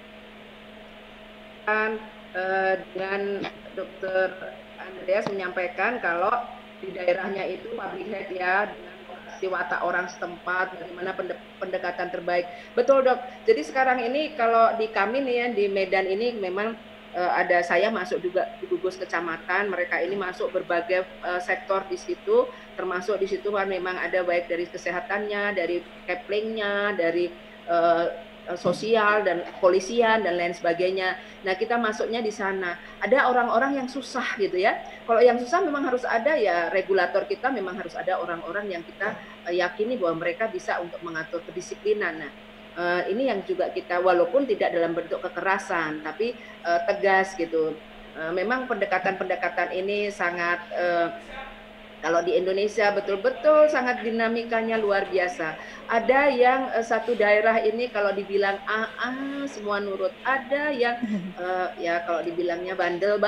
dan Dr. Andreas menyampaikan kalau di daerahnya itu public health ya, di watak orang setempat, bagaimana pendekatan terbaik. Betul dok. Jadi sekarang ini kalau di kami nih ya, di Medan ini memang ada saya masuk juga di gugus kecamatan. Mereka ini masuk berbagai sektor di situ, termasuk di situ kan memang ada baik dari kesehatannya, dari keplingnya, dari sosial dan polisian dan lain sebagainya. Nah, kita masuknya di sana. Ada orang-orang yang susah gitu ya. Kalau yang susah memang harus ada ya regulator kita, memang harus ada orang-orang yang kita yakini bahwa mereka bisa untuk mengatur kedisiplinan. Nah, ini yang juga kita walaupun tidak dalam bentuk kekerasan tapi tegas gitu. Memang pendekatan-pendekatan ini sangat kalau di Indonesia betul-betul sangat dinamikanya luar biasa. Ada yang satu daerah ini kalau dibilang semua nurut. Ada yang ya kalau dibilangnya bandel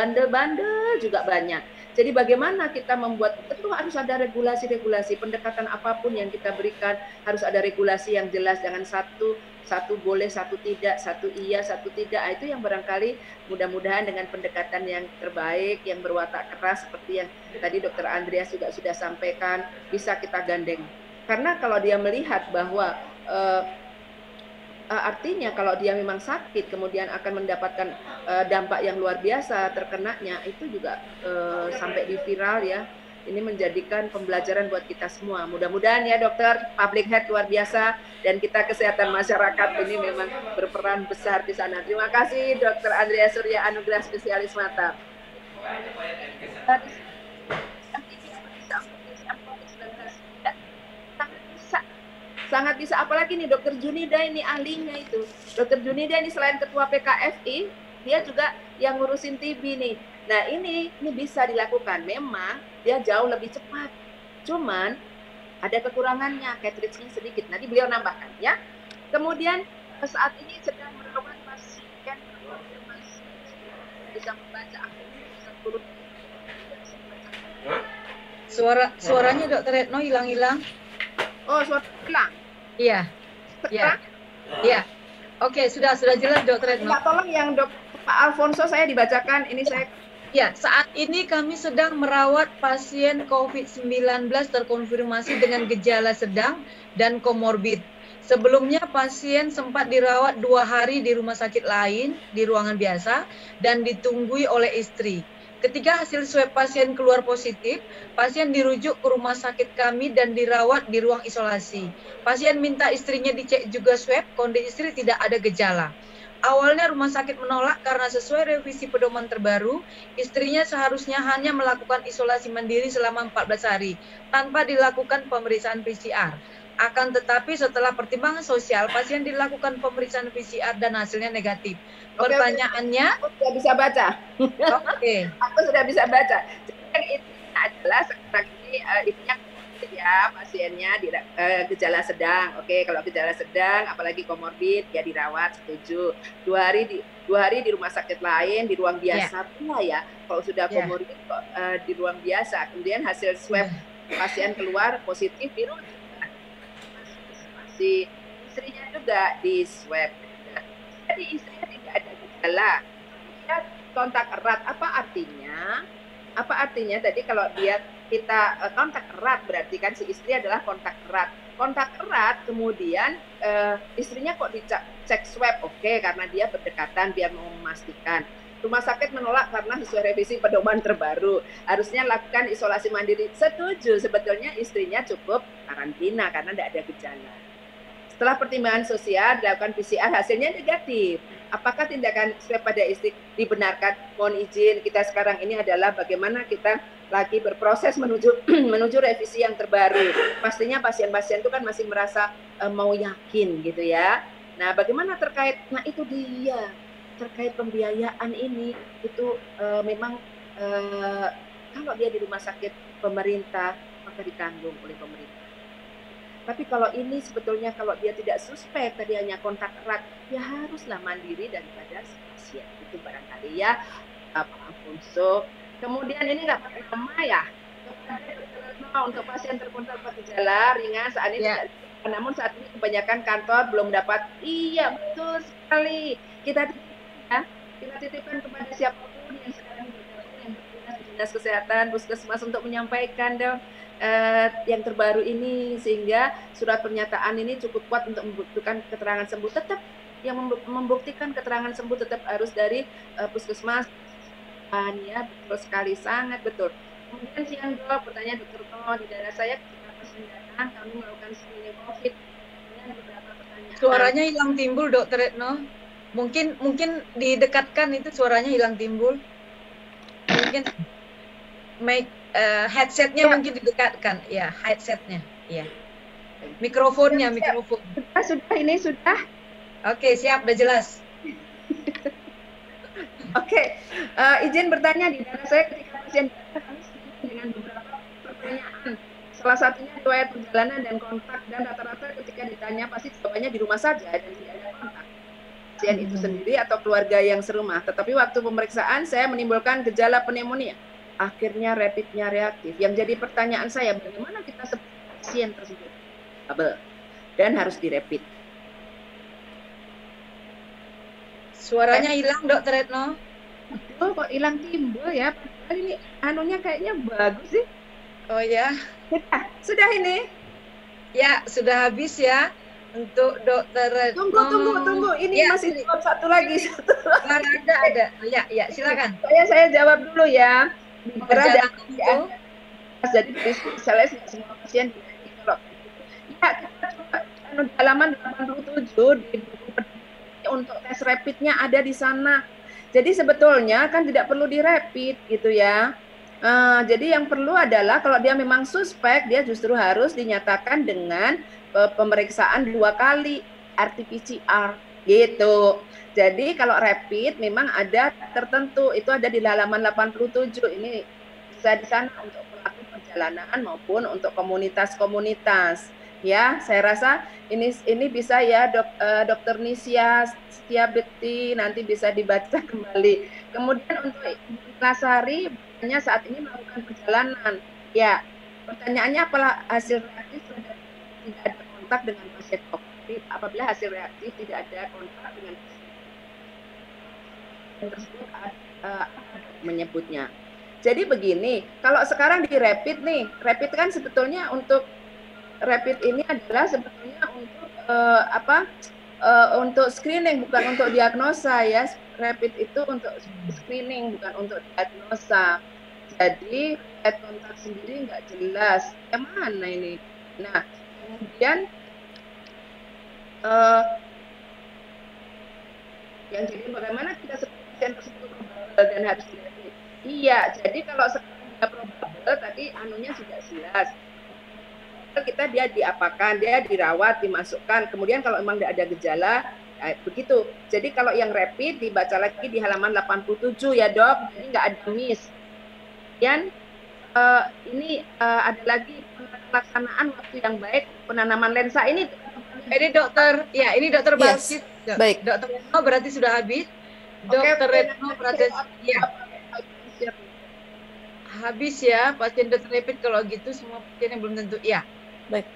juga banyak. Jadi bagaimana kita membuat, tentu harus ada regulasi-regulasi, pendekatan apapun yang kita berikan harus ada regulasi yang jelas, jangan satu boleh, satu tidak, satu iya, satu tidak. Itu yang barangkali mudah-mudahan dengan pendekatan yang terbaik, yang berwatak keras seperti yang tadi Dr. Andreas juga sudah sampaikan, bisa kita gandeng. Karena kalau dia melihat bahwa artinya kalau dia memang sakit kemudian akan mendapatkan dampak yang luar biasa terkenanya, itu juga sampai di viral ya. Ini menjadikan pembelajaran buat kita semua. Mudah-mudahan ya dokter, public health luar biasa dan kita kesehatan masyarakat ini memang berperan besar di sana. Terima kasih Dr. Andreas Surya Anugrah, spesialis mata. Sangat bisa, apalagi nih Dr. Junida ini ahlinya itu. Dr. Junida ini selain ketua PKFI, dia juga yang ngurusin TB nih. Nah ini bisa dilakukan, memang dia jauh lebih cepat. Cuman ada kekurangannya, cartridge-nya sedikit. Nanti beliau nambahkan ya. Kemudian saat ini sedang merawat pasien terkonfirmasi bisa membaca aktivitas turut. Suaranya Dr. Retno hilang-hilang. Oh, suara hilang. Iya. Iya. Iya. Oke, sudah jelas Dr. Retno. Tolong yang Pak Alfonso saya dibacakan, ini saya. Ya, saat ini kami sedang merawat pasien COVID-19 terkonfirmasi dengan gejala sedang dan komorbid. Sebelumnya pasien sempat dirawat 2 hari di rumah sakit lain, di ruangan biasa, dan ditunggui oleh istri. Ketika hasil swab pasien keluar positif, pasien dirujuk ke rumah sakit kami dan dirawat di ruang isolasi. Pasien minta istrinya dicek juga swab, kondisi istri tidak ada gejala. Awalnya rumah sakit menolak karena sesuai revisi pedoman terbaru, istrinya seharusnya hanya melakukan isolasi mandiri selama 14 hari, tanpa dilakukan pemeriksaan PCR. Akan tetapi setelah pertimbangan sosial, pasien dilakukan pemeriksaan PCR dan hasilnya negatif. Pertanyaannya? Aku sudah bisa baca. Oke. Aku sudah bisa baca. Jadi itu adalah sekarang ini intinya ya pasiennya gejala sedang. Oke, kalau gejala sedang apalagi komorbid ya dirawat, setuju. 2 hari di rumah sakit lain di ruang biasa pula ya. Kalau sudah komorbid di ruang biasa. Kemudian hasil swab pasien keluar positif virus. Si istrinya juga di swab. Jadi istrinya tidak ada gejala. Dia kontak erat. Apa artinya? Apa artinya tadi kalau kita kontak erat berarti kan si istri adalah kontak erat. Kontak erat kemudian istrinya kok dicek swab, oke, karena dia berdekatan biar mau memastikan. Rumah sakit menolak karena sesuai revisi pedoman terbaru. Harusnya lakukan isolasi mandiri. Setuju, sebetulnya istrinya cukup karantina karena tidak ada gejala. Setelah pertimbangan sosial dilakukan PCR hasilnya negatif. Apakah tindakan swab pada istri dibenarkan? Mohon izin, kita sekarang ini adalah bagaimana kita lagi berproses menuju revisi yang terbaru. Pastinya pasien-pasien itu kan masih merasa mau yakin gitu ya. Nah, bagaimana terkait? Nah, itu dia terkait pembiayaan ini itu memang kalau dia di rumah sakit pemerintah maka ditanggung oleh pemerintah. Tapi kalau ini sebetulnya kalau dia tidak suspek, tadi hanya kontak erat, ya haruslah mandiri daripada pasien. Itu barangkali ya, Pak Alfonso. Kemudian ini nggak pakai nama ya, untuk pasien terkonfirmasi gejala ringan saat ini tidak. Namun saat ini kebanyakan kantor belum dapat. Iya, betul sekali. Kita titipkan kepada siapapun yang sekarang bergabung yang bertugas di dinas kesehatan, puskesmas untuk menyampaikan yang terbaru ini, sehingga surat pernyataan ini cukup kuat untuk membuktikan keterangan sembuh. Tetap yang membuktikan keterangan sembuh tetap harus dari puskesmas. Ya, betul sekali, sangat betul. Kemudian siang dok, pertanyaan Dr. Tomo, di daerah saya ketika pasien datang kami melakukan screening COVID. Kemudian beberapa pertanyaan Suaranya hilang timbul, Dokter Retno. Mungkin didekatkan itu suaranya hilang timbul. Mungkin headsetnya Ya. mungkin didekatkan, ya headsetnya, ya. Mikrofonnya, mikrofon. Sudah ini sudah. Oke, siap, udah jelas. Oke, izin bertanya di daerah saya ketika pasien datang dengan beberapa pertanyaan. Salah satunya riwayat perjalanan dan kontak, dan rata-rata ketika ditanya pasti jawabannya di rumah saja dan tidak ada kontak pasien itu sendiri atau keluarga yang serumah. Tetapi waktu pemeriksaan saya menimbulkan gejala pneumonia. Akhirnya rapidnya reaktif. Yang jadi pertanyaan saya, bagaimana kita sebut pasien tersebut probable dan harus dirapid? Suaranya hilang, Dokter Retno. Betul, kok hilang timbul ya? Padahal ini anunya kayaknya bagus sih. Oh ya, Sudah ini. ya sudah habis ya untuk Dokter Retno. Tunggu. Ini Ya, masih jawab satu lagi. ada. Ya, silakan. Saya jawab dulu ya. Di daerah Perjalanan itu. jadi dari spesialis semua pasien kalau ya kita coba halaman 87 di buku untuk tes rapidnya ada di sana. Jadi sebetulnya kan tidak perlu dirapid gitu ya. Jadi yang perlu adalah kalau dia memang suspek, dia justru harus dinyatakan dengan pemeriksaan 2 kali RT-PCR gitu. Jadi kalau rapid memang ada tertentu, itu ada di halaman 87. Ini bisa di sana untuk pelaku perjalanan maupun untuk komunitas-komunitas. Ya, saya rasa ini bisa ya Dokter Nisya Setiabekti nanti bisa dibaca kembali. Kemudian untuk Lasari hanya saat ini melakukan perjalanan. Ya, pertanyaannya apalah hasil reaktif sudah tidak ada kontak dengan pasien COVID. Apabila hasil reaktif tidak ada kontak dengan pasien tersebut menyebutnya. Jadi begini, kalau sekarang di rapid nih, rapid kan sebetulnya untuk rapid ini adalah sebetulnya untuk untuk screening, bukan untuk diagnosa ya. Rapid itu untuk screening, bukan untuk diagnosa. Jadi head kontak sendiri nggak jelas. Yang mana ini? Nah, kemudian yang jadi bagaimana kita sebut pasien tersebut probable dan harus dirapid? Iya, jadi kalau sekarang probable tadi anunya sudah jelas. Kita dia diapakan, dia dirawat, dimasukkan. Kemudian kalau memang tidak ada gejala, begitu. Jadi kalau yang rapid dibaca lagi di halaman 87 ya Dok, jadi nggak ada miss. Kemudian ini ada lagi pelaksanaan waktu yang baik penanaman lensa ini. Ini Dokter, ya ini Dokter Balkis. Baik. Dokter Retno berarti sudah habis. Dokter Retno berarti ya. Habis ya pasien Dokter rapid kalau gitu semua pasien yang belum tentu ya. Baik.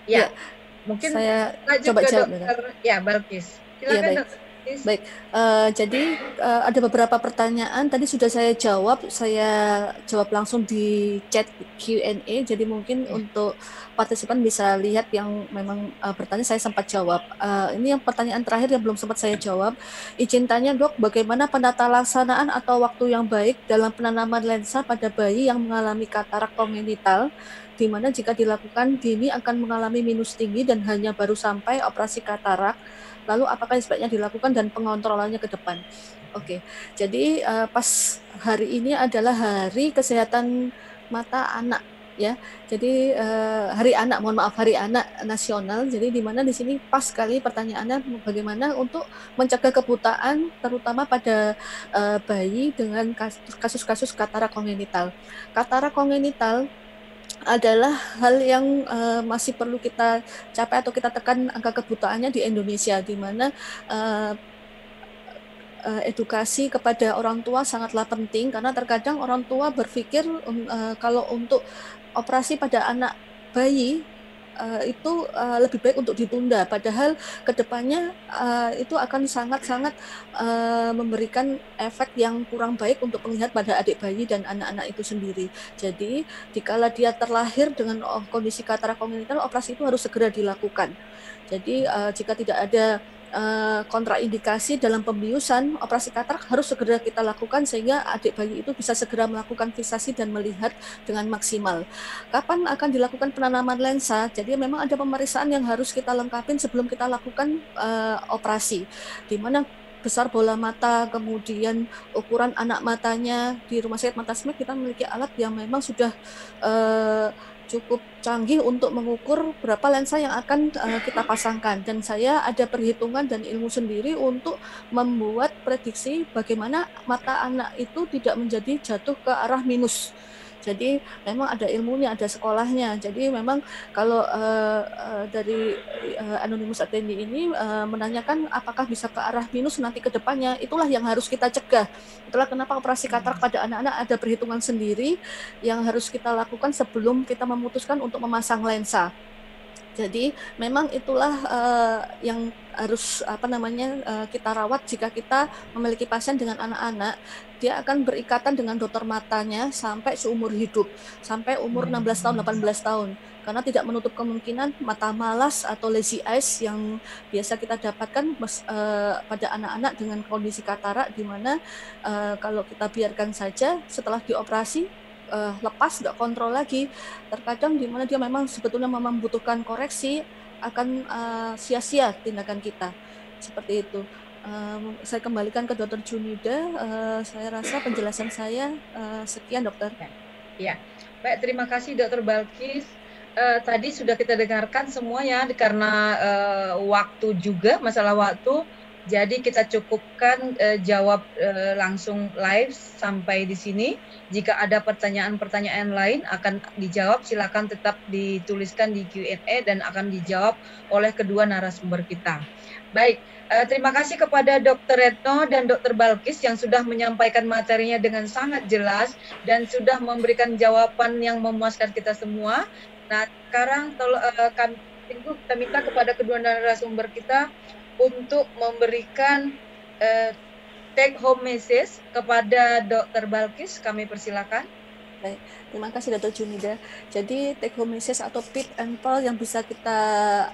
Ya. Ya, Mungkin saya lanjut coba ke jawab, Dokter ya Balkis. Silakan baik. Dokter Balkis. Baik, jadi ada beberapa pertanyaan tadi sudah saya jawab langsung di chat Q&A, jadi mungkin untuk partisipan bisa lihat yang memang bertanya saya sempat jawab. Ini yang pertanyaan terakhir yang belum sempat saya jawab. Izin tanya Dok, bagaimana penata laksanaan atau waktu yang baik dalam penanaman lensa pada bayi yang mengalami katarak kongenital, di mana jika dilakukan dini akan mengalami minus tinggi dan hanya baru sampai operasi katarak. Lalu apakah sebaiknya dilakukan dan pengontrolannya ke depan? Oke, jadi pas hari ini adalah Hari Kesehatan Mata Anak ya. Jadi Hari Anak, Hari Anak Nasional. Jadi di mana di sini pas sekali pertanyaannya bagaimana untuk mencegah kebutaan terutama pada bayi dengan kasus-kasus katarak kongenital. Katarak kongenital adalah hal yang masih perlu kita capai atau kita tekan angka kebutaannya di Indonesia, di mana edukasi kepada orang tua sangatlah penting karena terkadang orang tua berpikir kalau untuk operasi pada anak bayi itu lebih baik untuk ditunda, padahal kedepannya itu akan sangat-sangat memberikan efek yang kurang baik untuk melihat pada adik bayi dan anak-anak itu sendiri. Jadi dikala dia terlahir dengan kondisi katarak kongenital, operasi itu harus segera dilakukan. Jadi jika tidak ada kontraindikasi dalam pembiusan, operasi katarak harus segera kita lakukan sehingga adik bayi itu bisa segera melakukan visasi dan melihat dengan maksimal. Kapan akan dilakukan penanaman lensa? Jadi memang ada pemeriksaan yang harus kita lengkapin sebelum kita lakukan operasi, di mana besar bola mata, kemudian ukuran anak matanya. Di Rumah Sakit Mata SMEC kita memiliki alat yang memang sudah cukup canggih untuk mengukur berapa lensa yang akan kita pasangkan, dan saya ada perhitungan dan ilmu sendiri untuk membuat prediksi bagaimana mata anak itu tidak menjadi jatuh ke arah minus. Jadi memang ada ilmunya, ada sekolahnya. Jadi memang kalau dari Anonymous Attendee ini menanyakan apakah bisa ke arah minus nanti ke depannya, itulah yang harus kita cegah. Itulah kenapa operasi katarak pada anak-anak ada perhitungan sendiri yang harus kita lakukan sebelum kita memutuskan untuk memasang lensa. Jadi memang itulah yang harus kita rawat jika kita memiliki pasien dengan anak-anak. Dia akan berikatan dengan dokter matanya sampai seumur hidup, sampai umur 16 tahun, 18 tahun. Karena tidak menutup kemungkinan mata malas atau lazy eyes yang biasa kita dapatkan pada anak-anak dengan kondisi katarak, di mana kalau kita biarkan saja setelah dioperasi lepas, nggak kontrol lagi, terkadang di mana dia memang sebetulnya membutuhkan koreksi, akan sia-sia tindakan kita seperti itu. Saya kembalikan ke Dr. Junida. Saya rasa penjelasan saya sekian, dokter. Ya, baik, terima kasih Dr. Balkis. Tadi sudah kita dengarkan semua ya, karena waktu juga, masalah waktu. Jadi kita cukupkan jawab langsung live sampai di sini. Jika ada pertanyaan-pertanyaan lain akan dijawab, silakan tetap dituliskan di Q&A dan akan dijawab oleh kedua narasumber kita. Baik, terima kasih kepada Dr. Retno dan Dr. Balkis yang sudah menyampaikan materinya dengan sangat jelas dan sudah memberikan jawaban yang memuaskan kita semua. Nah, sekarang kita minta kepada kedua narasumber kita untuk memberikan take home message kepada Dr. Balkis. Kami persilakan. Baik, terima kasih Dr. Junida. Jadi take home message atau pick and pull yang bisa kita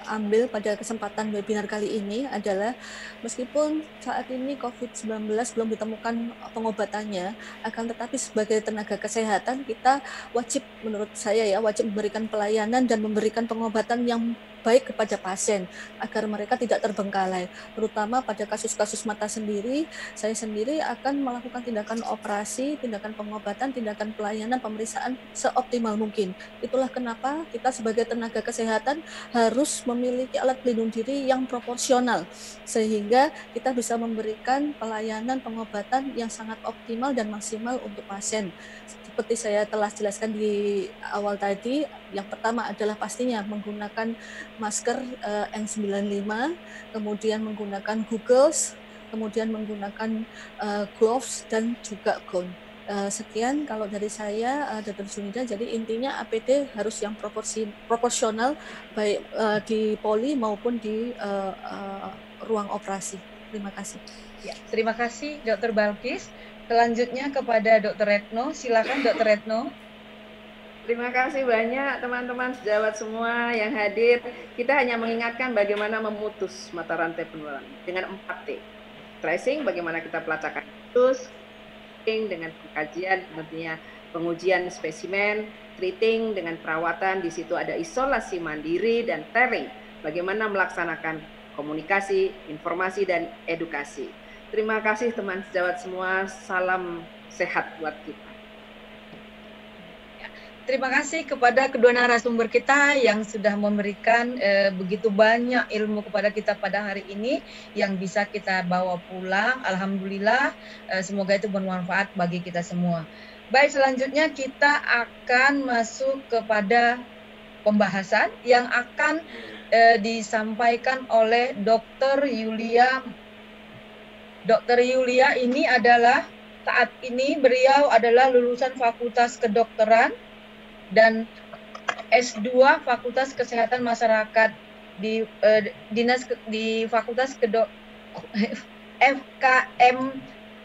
ambil pada kesempatan webinar kali ini adalah, meskipun saat ini COVID-19 belum ditemukan pengobatannya, akan tetapi sebagai tenaga kesehatan kita wajib, menurut saya ya, wajib memberikan pelayanan dan memberikan pengobatan yang baik kepada pasien agar mereka tidak terbengkalai. Terutama pada kasus-kasus mata sendiri, saya sendiri akan melakukan tindakan operasi, tindakan pengobatan, tindakan pelayanan, pemeriksaan seoptimal mungkin. Itulah kenapa kita sebagai tenaga kesehatan harus memiliki alat pelindung diri yang proporsional, sehingga kita bisa memberikan pelayanan pengobatan yang sangat optimal dan maksimal untuk pasien. Seperti saya telah jelaskan di awal tadi, yang pertama adalah pastinya menggunakan masker N95, kemudian menggunakan goggles, kemudian menggunakan gloves dan juga gown. Sekian kalau dari saya, Dr. Junida. Jadi intinya APD harus yang proporsional, baik di poli maupun di ruang operasi. Terima kasih. Ya, terima kasih Dr. Balkis. Selanjutnya kepada Dr. Retno. Silakan Dr. Retno. Terima kasih banyak teman-teman sejawat semua yang hadir. Kita hanya mengingatkan bagaimana memutus mata rantai penularan dengan 4T. Tracing, bagaimana kita pelacakan kasus, dengan pengkajian, tentunya pengujian spesimen, treating dengan perawatan, di situ ada isolasi mandiri dan tearing, bagaimana melaksanakan komunikasi, informasi, dan edukasi. Terima kasih teman sejawat semua, salam sehat buat kita. Terima kasih kepada kedua narasumber kita yang sudah memberikan begitu banyak ilmu kepada kita pada hari ini yang bisa kita bawa pulang. Alhamdulillah, semoga itu bermanfaat bagi kita semua. Baik, selanjutnya kita akan masuk kepada pembahasan yang akan disampaikan oleh Dr. Yulia. Dr. Yulia ini adalah, saat ini beliau adalah lulusan Fakultas Kedokteran dan S2 Fakultas Kesehatan Masyarakat di Fakultas FKM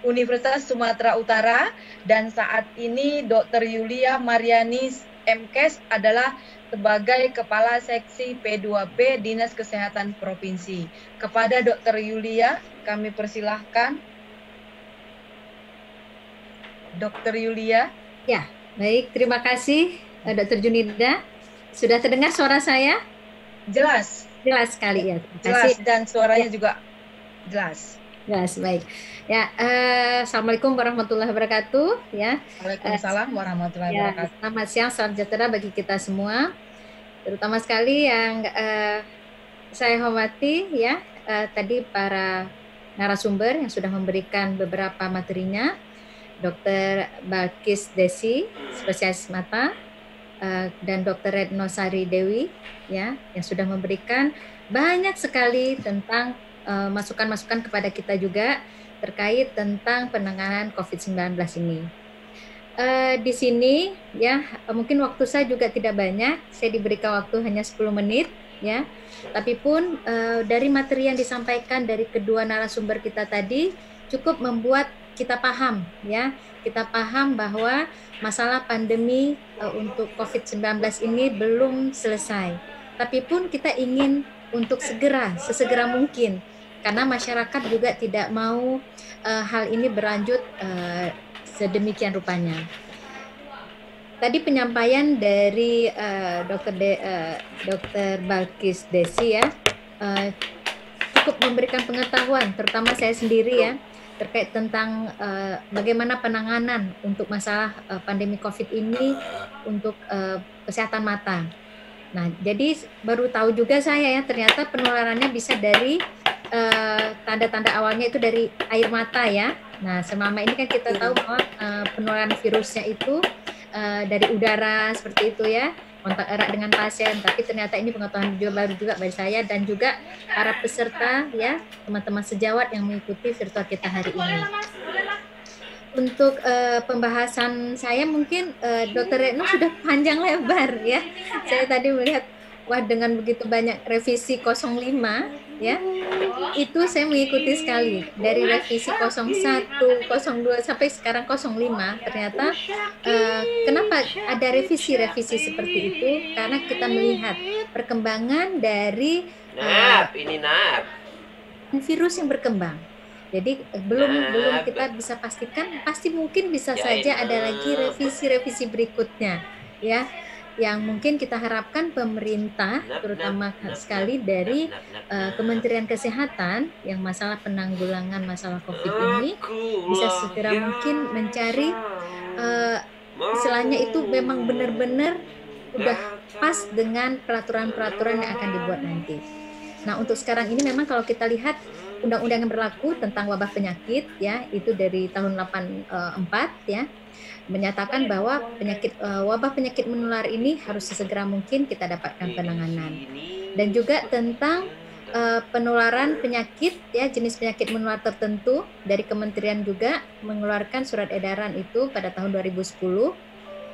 Universitas Sumatera Utara, dan saat ini Dr. Yulia Mariani MKes adalah sebagai Kepala Seksi P2P Dinas Kesehatan Provinsi. Kepada Dr. Yulia, kami persilahkan. Dr. Yulia. Ya, baik. Terima kasih, Dr. Junida. Sudah terdengar suara saya? Jelas. Jelas sekali ya. Terima Jelas kasih. dan suaranya juga jelas. Jelas, baik. Ya, Assalamualaikum warahmatullahi wabarakatuh. Ya. Waalaikumsalam warahmatullahi Ya, wabarakatuh. selamat siang, salam sejahtera bagi kita semua. Terutama sekali yang saya hormati ya, tadi para narasumber yang sudah memberikan beberapa materinya. Dr. Balkis Desi, spesialis mata, dan Dr. Retno Sari Dewi ya, yang sudah memberikan banyak sekali tentang masukan-masukan kepada kita juga terkait tentang penanganan COVID-19 ini. Di sini ya, mungkin waktu saya juga tidak banyak, saya diberikan waktu hanya 10 menit ya. Tapi pun dari materi yang disampaikan dari kedua narasumber kita tadi cukup membuat kita paham ya. Kita paham bahwa masalah pandemi untuk COVID-19 ini belum selesai. Tapi pun kita ingin untuk sesegera mungkin, karena masyarakat juga tidak mau hal ini berlanjut sedemikian rupanya. Tadi penyampaian dari Dr. Balkis Desi ya, cukup memberikan pengetahuan, terutama saya sendiri ya, terkait tentang bagaimana penanganan untuk masalah pandemi COVID ini untuk kesehatan mata. Nah, jadi baru tahu juga saya ya, ternyata penularannya bisa dari tanda-tanda awalnya itu dari air mata ya. Nah, selama ini kan kita tahu bahwa penularan virusnya itu dari udara seperti itu ya, kontak erat dengan pasien. Tapi ternyata ini pengetahuan baru juga bagi saya dan juga para peserta ya, teman-teman sejawat yang mengikuti virtual kita hari ini. Untuk pembahasan saya mungkin Dr. Retno sudah panjang lebar ya. Saya tadi melihat wah, dengan begitu banyak revisi 05 ya, itu saya mengikuti sekali dari revisi 01, 02 sampai sekarang 05. Ternyata kenapa ada revisi-revisi seperti itu? Karena kita melihat perkembangan dari virus yang berkembang. Jadi belum kita bisa pastikan, pasti mungkin bisa saja ada lagi revisi-revisi berikutnya ya, yang mungkin kita harapkan pemerintah terutama sekali dari Kementerian Kesehatan yang masalah penanggulangan masalah COVID ini bisa segera mungkin mencari istilahnya itu memang benar-benar udah pas dengan peraturan-peraturan yang akan dibuat nanti. Nah, untuk sekarang ini memang kalau kita lihat undang-undang yang berlaku tentang wabah penyakit ya, itu dari tahun 84 ya, menyatakan bahwa wabah penyakit menular ini harus sesegera mungkin kita dapatkan penanganan. Dan juga tentang penularan penyakit ya, jenis penyakit menular tertentu, dari kementerian juga mengeluarkan surat edaran itu pada tahun 2010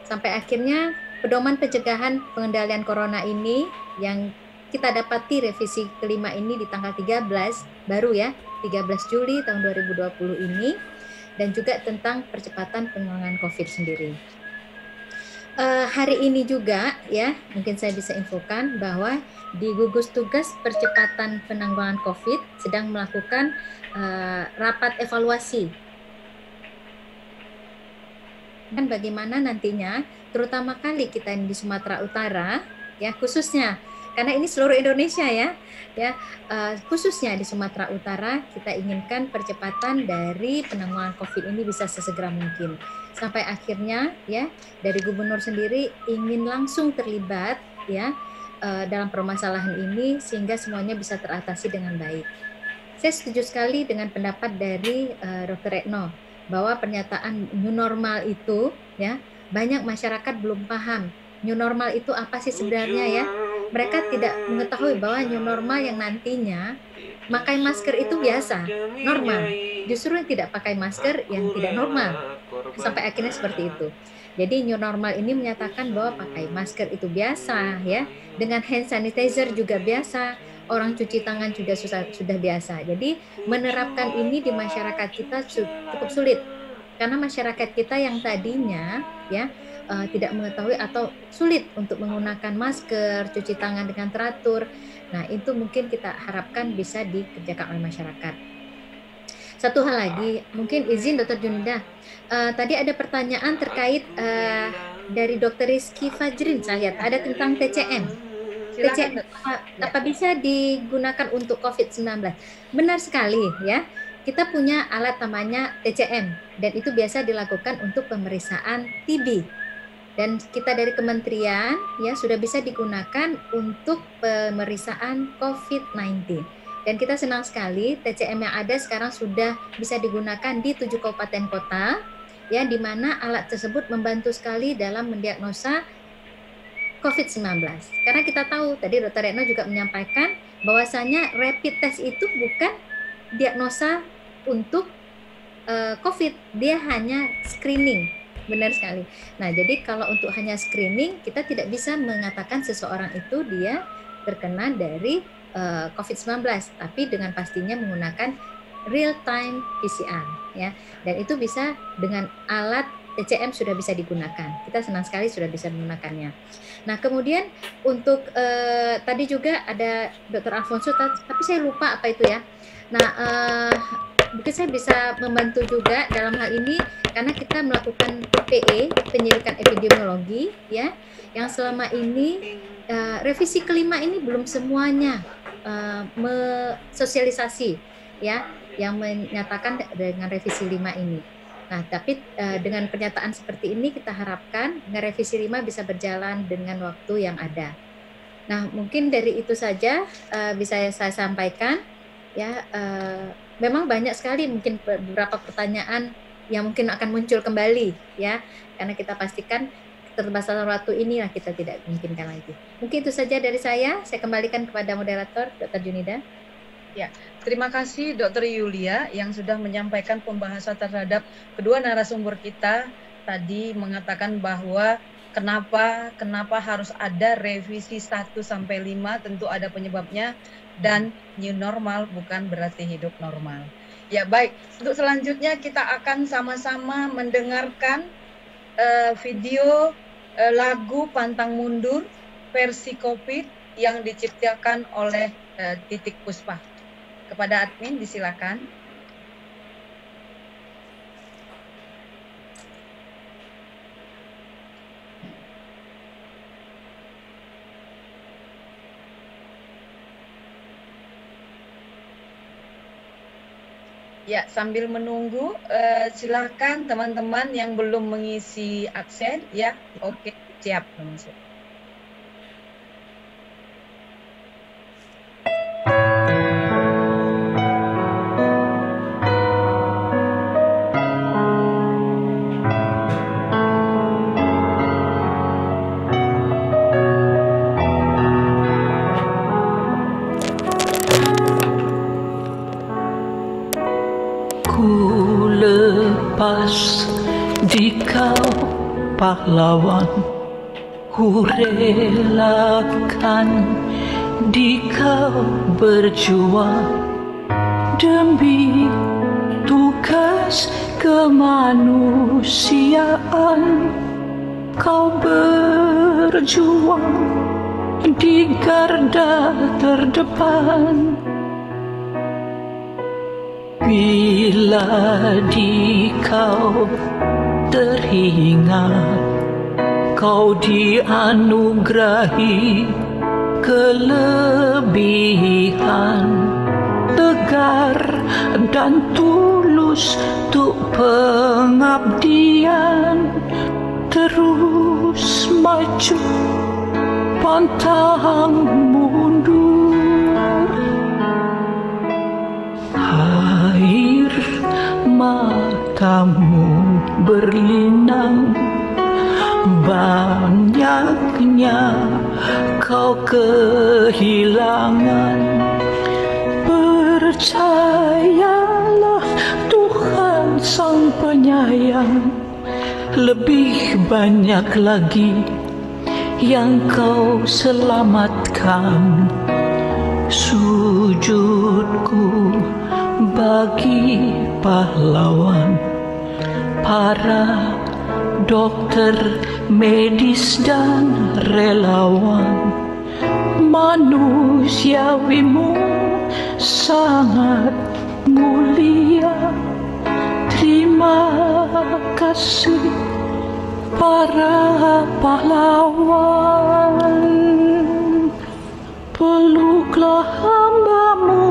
sampai akhirnya pedoman pencegahan pengendalian corona ini yang kita dapati revisi kelima ini di tanggal 13 baru ya, 13 Juli tahun 2020 ini, dan juga tentang percepatan penanganan COVID sendiri. Hari ini juga ya, mungkin saya bisa infokan bahwa di gugus tugas percepatan penanggulangan COVID sedang melakukan rapat evaluasi dan bagaimana nantinya, terutama kali kita di Sumatera Utara ya, khususnya karena ini seluruh Indonesia ya, khususnya di Sumatera Utara kita inginkan percepatan dari penanggulangan COVID ini bisa sesegera mungkin. Sampai akhirnya ya, dari gubernur sendiri ingin langsung terlibat ya dalam permasalahan ini sehingga semuanya bisa teratasi dengan baik. Saya setuju sekali dengan pendapat dari Dr. Retno bahwa pernyataan new normal itu ya, banyak masyarakat belum paham new normal itu apa sih sebenarnya ya. Mereka tidak mengetahui bahwa new normal yang nantinya pakai masker itu biasa, normal. Justru yang tidak pakai masker yang tidak normal. Sampai akhirnya seperti itu. Jadi new normal ini menyatakan bahwa pakai masker itu biasa ya. Dengan hand sanitizer juga biasa. Orang cuci tangan juga sudah biasa. Jadi menerapkan ini di masyarakat kita cukup sulit. Karena masyarakat kita yang tadinya ya tidak mengetahui atau sulit untuk menggunakan masker, cuci tangan dengan teratur. Nah, itu mungkin kita harapkan bisa dikerjakan oleh masyarakat. Satu hal lagi, mungkin izin Dr. Junida, tadi ada pertanyaan terkait dari Dr. Rizky Fajrin, saya lihat ada tentang TCM. TCM apa bisa digunakan untuk COVID-19? Benar sekali ya. Kita punya alat namanya TCM dan itu biasa dilakukan untuk pemeriksaan TB. Dan kita dari kementerian ya sudah bisa digunakan untuk pemeriksaan COVID-19. Dan kita senang sekali TCM yang ada sekarang sudah bisa digunakan di 7 kabupaten kota ya, di mana alat tersebut membantu sekali dalam mendiagnosa COVID-19. Karena kita tahu tadi Dr. Retno juga menyampaikan bahwasanya rapid test itu bukan diagnosa untuk COVID, dia hanya screening. Benar sekali. Nah, jadi kalau untuk hanya screening, kita tidak bisa mengatakan seseorang itu dia terkena dari COVID-19, tapi dengan pastinya menggunakan real time PCR ya. Dan itu bisa dengan alat TCM sudah bisa digunakan. Kita senang sekali sudah bisa menggunakannya. Nah, kemudian untuk tadi juga ada Dr. Alfonso, tapi saya lupa apa itu ya. Nah, mungkin saya bisa membantu juga dalam hal ini karena kita melakukan PE, penyelidikan epidemiologi ya, yang selama ini revisi kelima ini belum semuanya sosialisasi ya, yang menyatakan dengan revisi 5 ini. Nah, tapi dengan pernyataan seperti ini kita harapkan revisi 5 bisa berjalan dengan waktu yang ada. Nah, mungkin dari itu saja bisa saya sampaikan ya. Memang banyak sekali mungkin beberapa pertanyaan yang mungkin akan muncul kembali ya, karena kita pastikan keterbatasan waktu inilah kita tidak mungkinkan lagi. Mungkin itu saja dari saya kembalikan kepada moderator Dr. Junida. Ya, terima kasih Dr. Yulia yang sudah menyampaikan pembahasan terhadap kedua narasumber kita tadi, mengatakan bahwa kenapa harus ada revisi 1 sampai 5, tentu ada penyebabnya, dan new normal bukan berarti hidup normal. Ya, baik, untuk selanjutnya kita akan sama-sama mendengarkan video lagu Pantang Mundur versi COVID yang diciptakan oleh Titik Puspa. Kepada admin disilakan. Ya, sambil menunggu, silakan teman-teman yang belum mengisi absen, ya, oke, siap. Di kau pahlawan, ku relakan di kau berjuang demi tugas kemanusiaan. Kau berjuang di garda terdepan. Bila di kau teringat, kau dianugerahi kelebihan, tegar dan tulus untuk pengabdian. Terus maju, pantang mundur. Air matamu berlinang, banyaknya kau kehilangan. Percayalah Tuhan Sang Penyayang, lebih banyak lagi yang kau selamatkan. Sujudku bagi pahlawan, para dokter, medis dan relawan, manusiawimu sangat mulia. Terima kasih para pahlawan, peluklah hambamu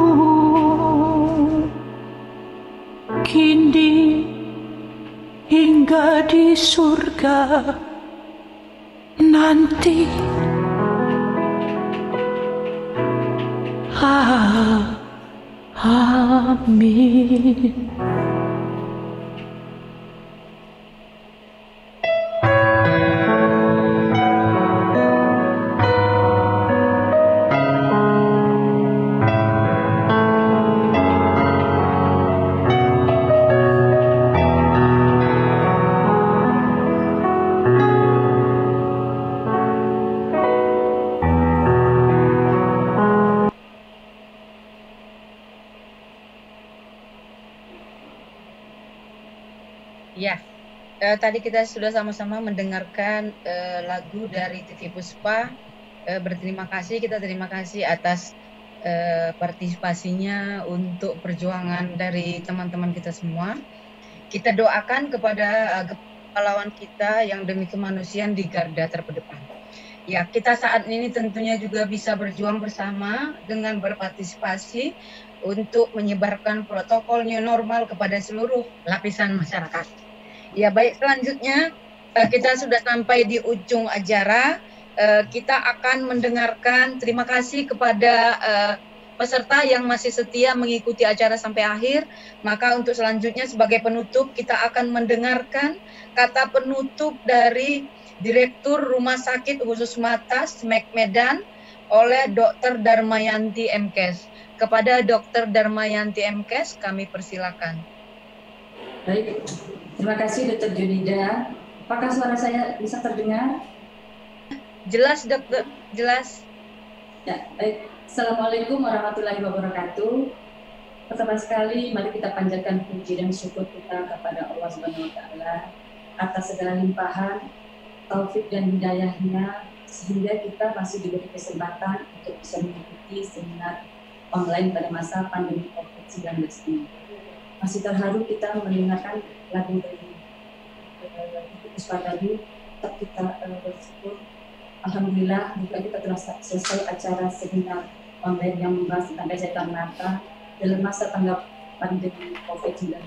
kini hingga di surga nanti. Amin. Ya, tadi kita sudah sama-sama mendengarkan lagu dari TV Puspa. Berterima kasih, kita terima kasih atas partisipasinya untuk perjuangan dari teman-teman kita semua. Kita doakan kepada pahlawan kita yang demi kemanusiaan di garda terdepan. Ya, kita saat ini tentunya juga bisa berjuang bersama dengan berpartisipasi untuk menyebarkan protokol new normal kepada seluruh lapisan masyarakat. Ya, baik, selanjutnya kita sudah sampai di ujung acara. Kita akan mendengarkan terima kasih kepada peserta yang masih setia mengikuti acara sampai akhir. Maka untuk selanjutnya sebagai penutup kita akan mendengarkan kata penutup dari Direktur Rumah Sakit Khusus Mata SMEK Medan oleh Dr. Darmayanti MKes. Kepada Dr. Darmayanti MKes kami persilakan. Baik, terima kasih Dr. Junida. Apakah suara saya bisa terdengar? Jelas, Dokter, jelas. Ya, baik. Assalamualaikum warahmatullahi wabarakatuh. Pertama sekali, mari kita panjatkan puji dan syukur kita kepada Allah Subhanahu wa Ta'ala atas segala limpahan, taufik dan hidayahnya, sehingga kita masih diberi kesempatan untuk bisa mengikuti seminar online pada masa pandemi COVID-19 ini. Masih terharu kita mendengarkan lagu dari Puspa tadi. Tetap kita bersyukur. Alhamdulillah juga kita telah selesai acara seminar online yang membahas tentang kesehatan mata dalam masa tanggap pandemi COVID-19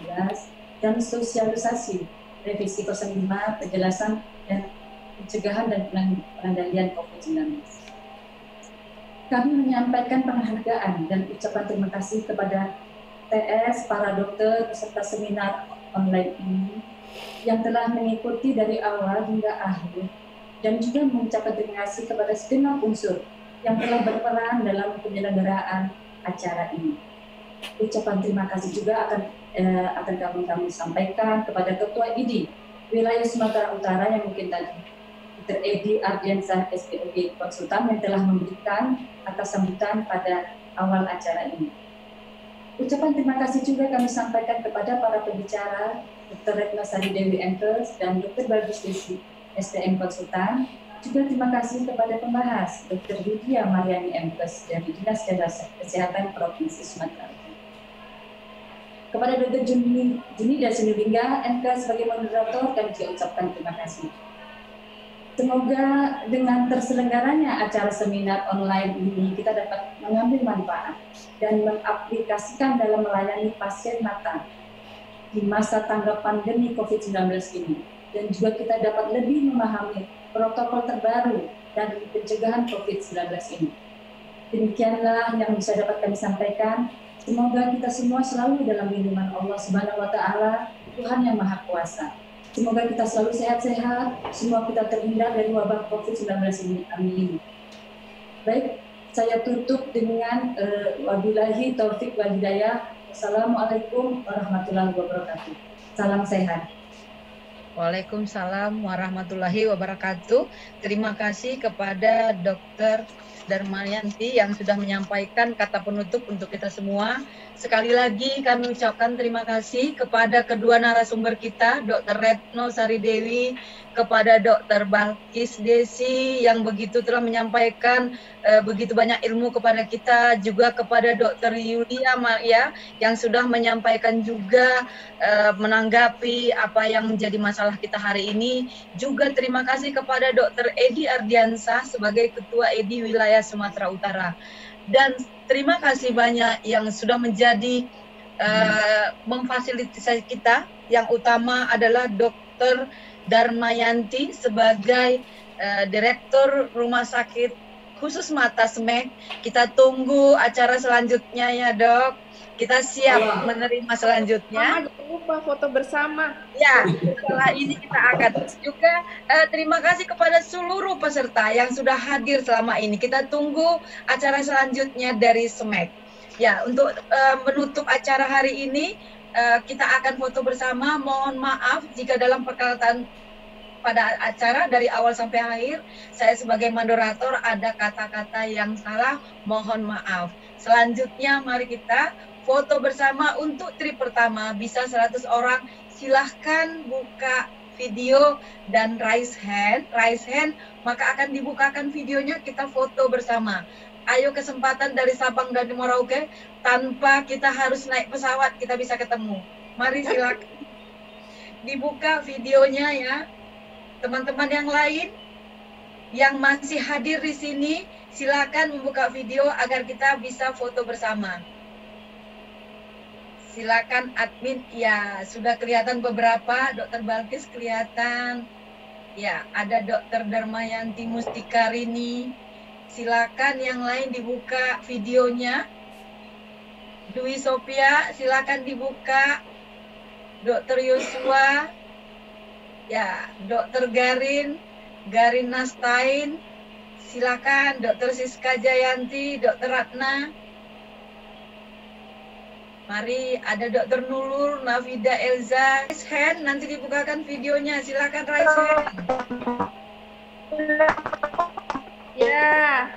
dan sosialisasi revisi 05 penjelasan dan pencegahan dan pengendalian COVID-19. Kami menyampaikan penghargaan dan ucapan terima kasih kepada TS, para dokter, peserta seminar online ini yang telah mengikuti dari awal hingga akhir, dan juga mengucapkan terima kasih kepada segenap unsur yang telah berperan dalam penyelenggaraan acara ini. Ucapan terima kasih juga akan kami sampaikan kepada Ketua ID Wilayah Sumatera Utara yang mungkin tadi Dr. Edi Ardiansyah SPOG Konsultan yang telah memberikan atas sambutan pada awal acara ini. Ucapan terima kasih juga kami sampaikan kepada para pembicara Dr. Retna Sari Dewi MKes dan Dr. Bagus Desi STM Konsultan. Juga terima kasih kepada pembahas Dr. Lydia Mariani MKes dari Dinas Kesehatan Provinsi Sumatera Utara. Kepada Dr. Junida Sinulinga MKes sebagai moderator kami juga ucapkan terima kasih. Semoga dengan terselenggaranya acara seminar online ini kita dapat mengambil manfaat dan mengaplikasikan dalam melayani pasien mata di masa tanggap pandemi COVID-19 ini. Dan juga kita dapat lebih memahami protokol terbaru dan pencegahan COVID-19 ini. Demikianlah yang bisa dapat kami sampaikan. Semoga kita semua selalu dalam lindungan Allah Subhanahu wa Ta'ala, Tuhan yang Maha Kuasa. Semoga kita selalu sehat-sehat, semua kita terhindar dari wabah COVID-19 ini. Amin. Baik, saya tutup dengan wabillahi taufik wal hidayah. Assalamualaikum warahmatullahi wabarakatuh. Salam sehat. Waalaikumsalam warahmatullahi wabarakatuh. Terima kasih kepada Dr. Darmayanti yang sudah menyampaikan kata penutup untuk kita semua. Sekali lagi kami ucapkan terima kasih kepada kedua narasumber kita, Dr. Retno Sari Dewi, kepada Dr. Balkis Desi yang begitu telah menyampaikan begitu banyak ilmu kepada kita, juga kepada Dr. Yulia Maria yang sudah menyampaikan juga menanggapi apa yang menjadi masalah kita hari ini. Juga terima kasih kepada Dr. Edi Ardiansah sebagai Ketua Edi Wilayah Sumatera Utara. Dan terima kasih banyak yang sudah menjadi memfasilitasi kita. Yang utama adalah Dr. Darmayanti sebagai Direktur Rumah Sakit Khusus Mata SMEK. Kita tunggu acara selanjutnya ya, Dok. Kita siap menerima selanjutnya. Jangan lupa foto bersama. Ya, setelah ini kita akan juga terima kasih kepada seluruh peserta yang sudah hadir selama ini. Kita tunggu acara selanjutnya dari SMEK. Ya, untuk menutup acara hari ini kita akan foto bersama. Mohon maaf jika dalam perkataan pada acara dari awal sampai akhir saya sebagai moderator ada kata-kata yang salah, mohon maaf. Selanjutnya mari kita foto bersama untuk trip pertama, bisa 100 orang. Silahkan buka video dan raise hand, maka akan dibukakan videonya, kita foto bersama. Ayo kesempatan dari Sabang dan Merauke, tanpa kita harus naik pesawat, kita bisa ketemu. Mari silakan dibuka videonya ya. Teman-teman yang lain yang masih hadir di sini, silakan membuka video agar kita bisa foto bersama. Silakan admin, ya sudah kelihatan beberapa, Dr. Balkis kelihatan, ya ada Dr. Darmayanti Mustikarini, silakan yang lain dibuka videonya. Dwi Sophia, silakan dibuka. Dr. Yosua, ya Dr. Garin Nastain, silakan. Dr. Siska Jayanti, Dr. Ratna. Mari, ada Dr. Nulur, Nafida Elza. Raise hand, nanti dibukakan videonya. Silakan raise hand. Ya.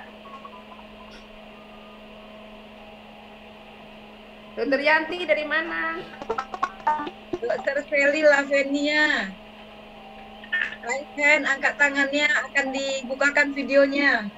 Dr. Yanti dari mana? Dr. Feli Lavenia. Raise hand, angkat tangannya, akan dibukakan videonya.